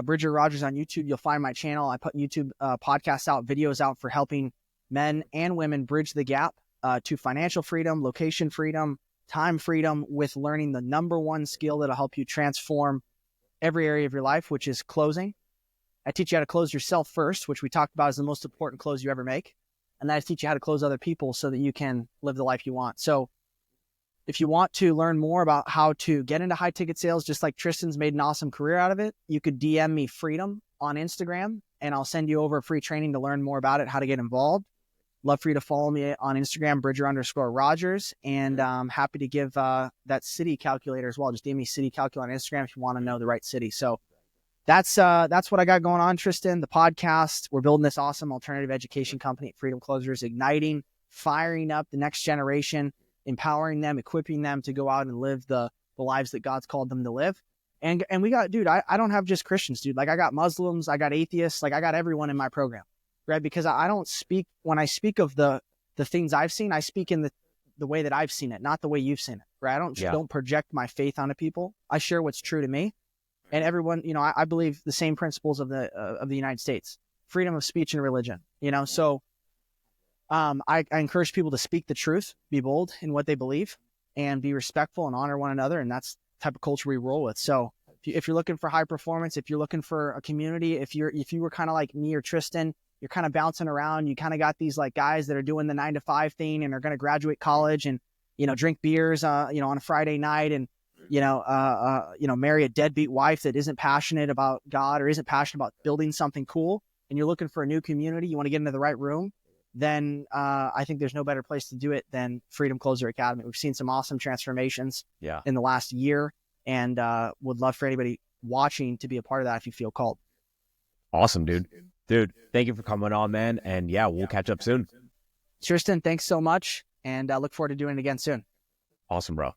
Bridger Rogers on YouTube. You'll find my channel. I put YouTube podcasts out, videos out for helping men and women bridge the gap to financial freedom, location freedom, time freedom, with learning the number one skill that'll help you transform every area of your life, which is closing. I teach you how to close yourself first, which we talked about is the most important close you ever make. And then I teach you how to close other people so that you can live the life you want. So if you want to learn more about how to get into high ticket sales, just like Tristan's made an awesome career out of it, you could DM me Freedom on Instagram and I'll send you over a free training to learn more about it, how to get involved. Love for you to follow me on Instagram, Bridger_Rogers. And I'm happy to give that city calculator as well. Just DM me city calculator on Instagram if you want to know the right city. So that's what I got going on, Tristan. The podcast, we're building this awesome alternative education company at Freedom Closers, igniting, firing up the next generation, empowering them, equipping them to go out and live the lives that God's called them to live. And we got, dude, I don't have just Christians, dude. Like I got Muslims, I got atheists, like I got everyone in my program. Right? Because I don't speak, when I speak of the things I've seen, I speak in the way that I've seen it, not the way you've seen it, right? I don't project my faith onto people. I share what's true to me. And everyone, I believe the same principles of the United States, freedom of speech and religion, so I encourage people to speak the truth, be bold in what they believe, and be respectful and honor one another. And that's the type of culture we roll with. So if you're looking for high performance, if you're looking for a community, if you were kind of like me or Tristan, you're kind of bouncing around. You kind of got these like guys that are doing the 9-to-5 thing and are going to graduate college and, drink beers, on a Friday night and, marry a deadbeat wife that isn't passionate about God or isn't passionate about building something cool. And you're looking for a new community. You want to get into the right room. Then I think there's no better place to do it than Freedom Closer Academy. We've seen some awesome transformations in the last year and would love for anybody watching to be a part of that if you feel called. Awesome, dude. Dude, thank you for coming on, man. And yeah, we'll catch up soon. Tristan, thanks so much. And I look forward to doing it again soon. Awesome, bro.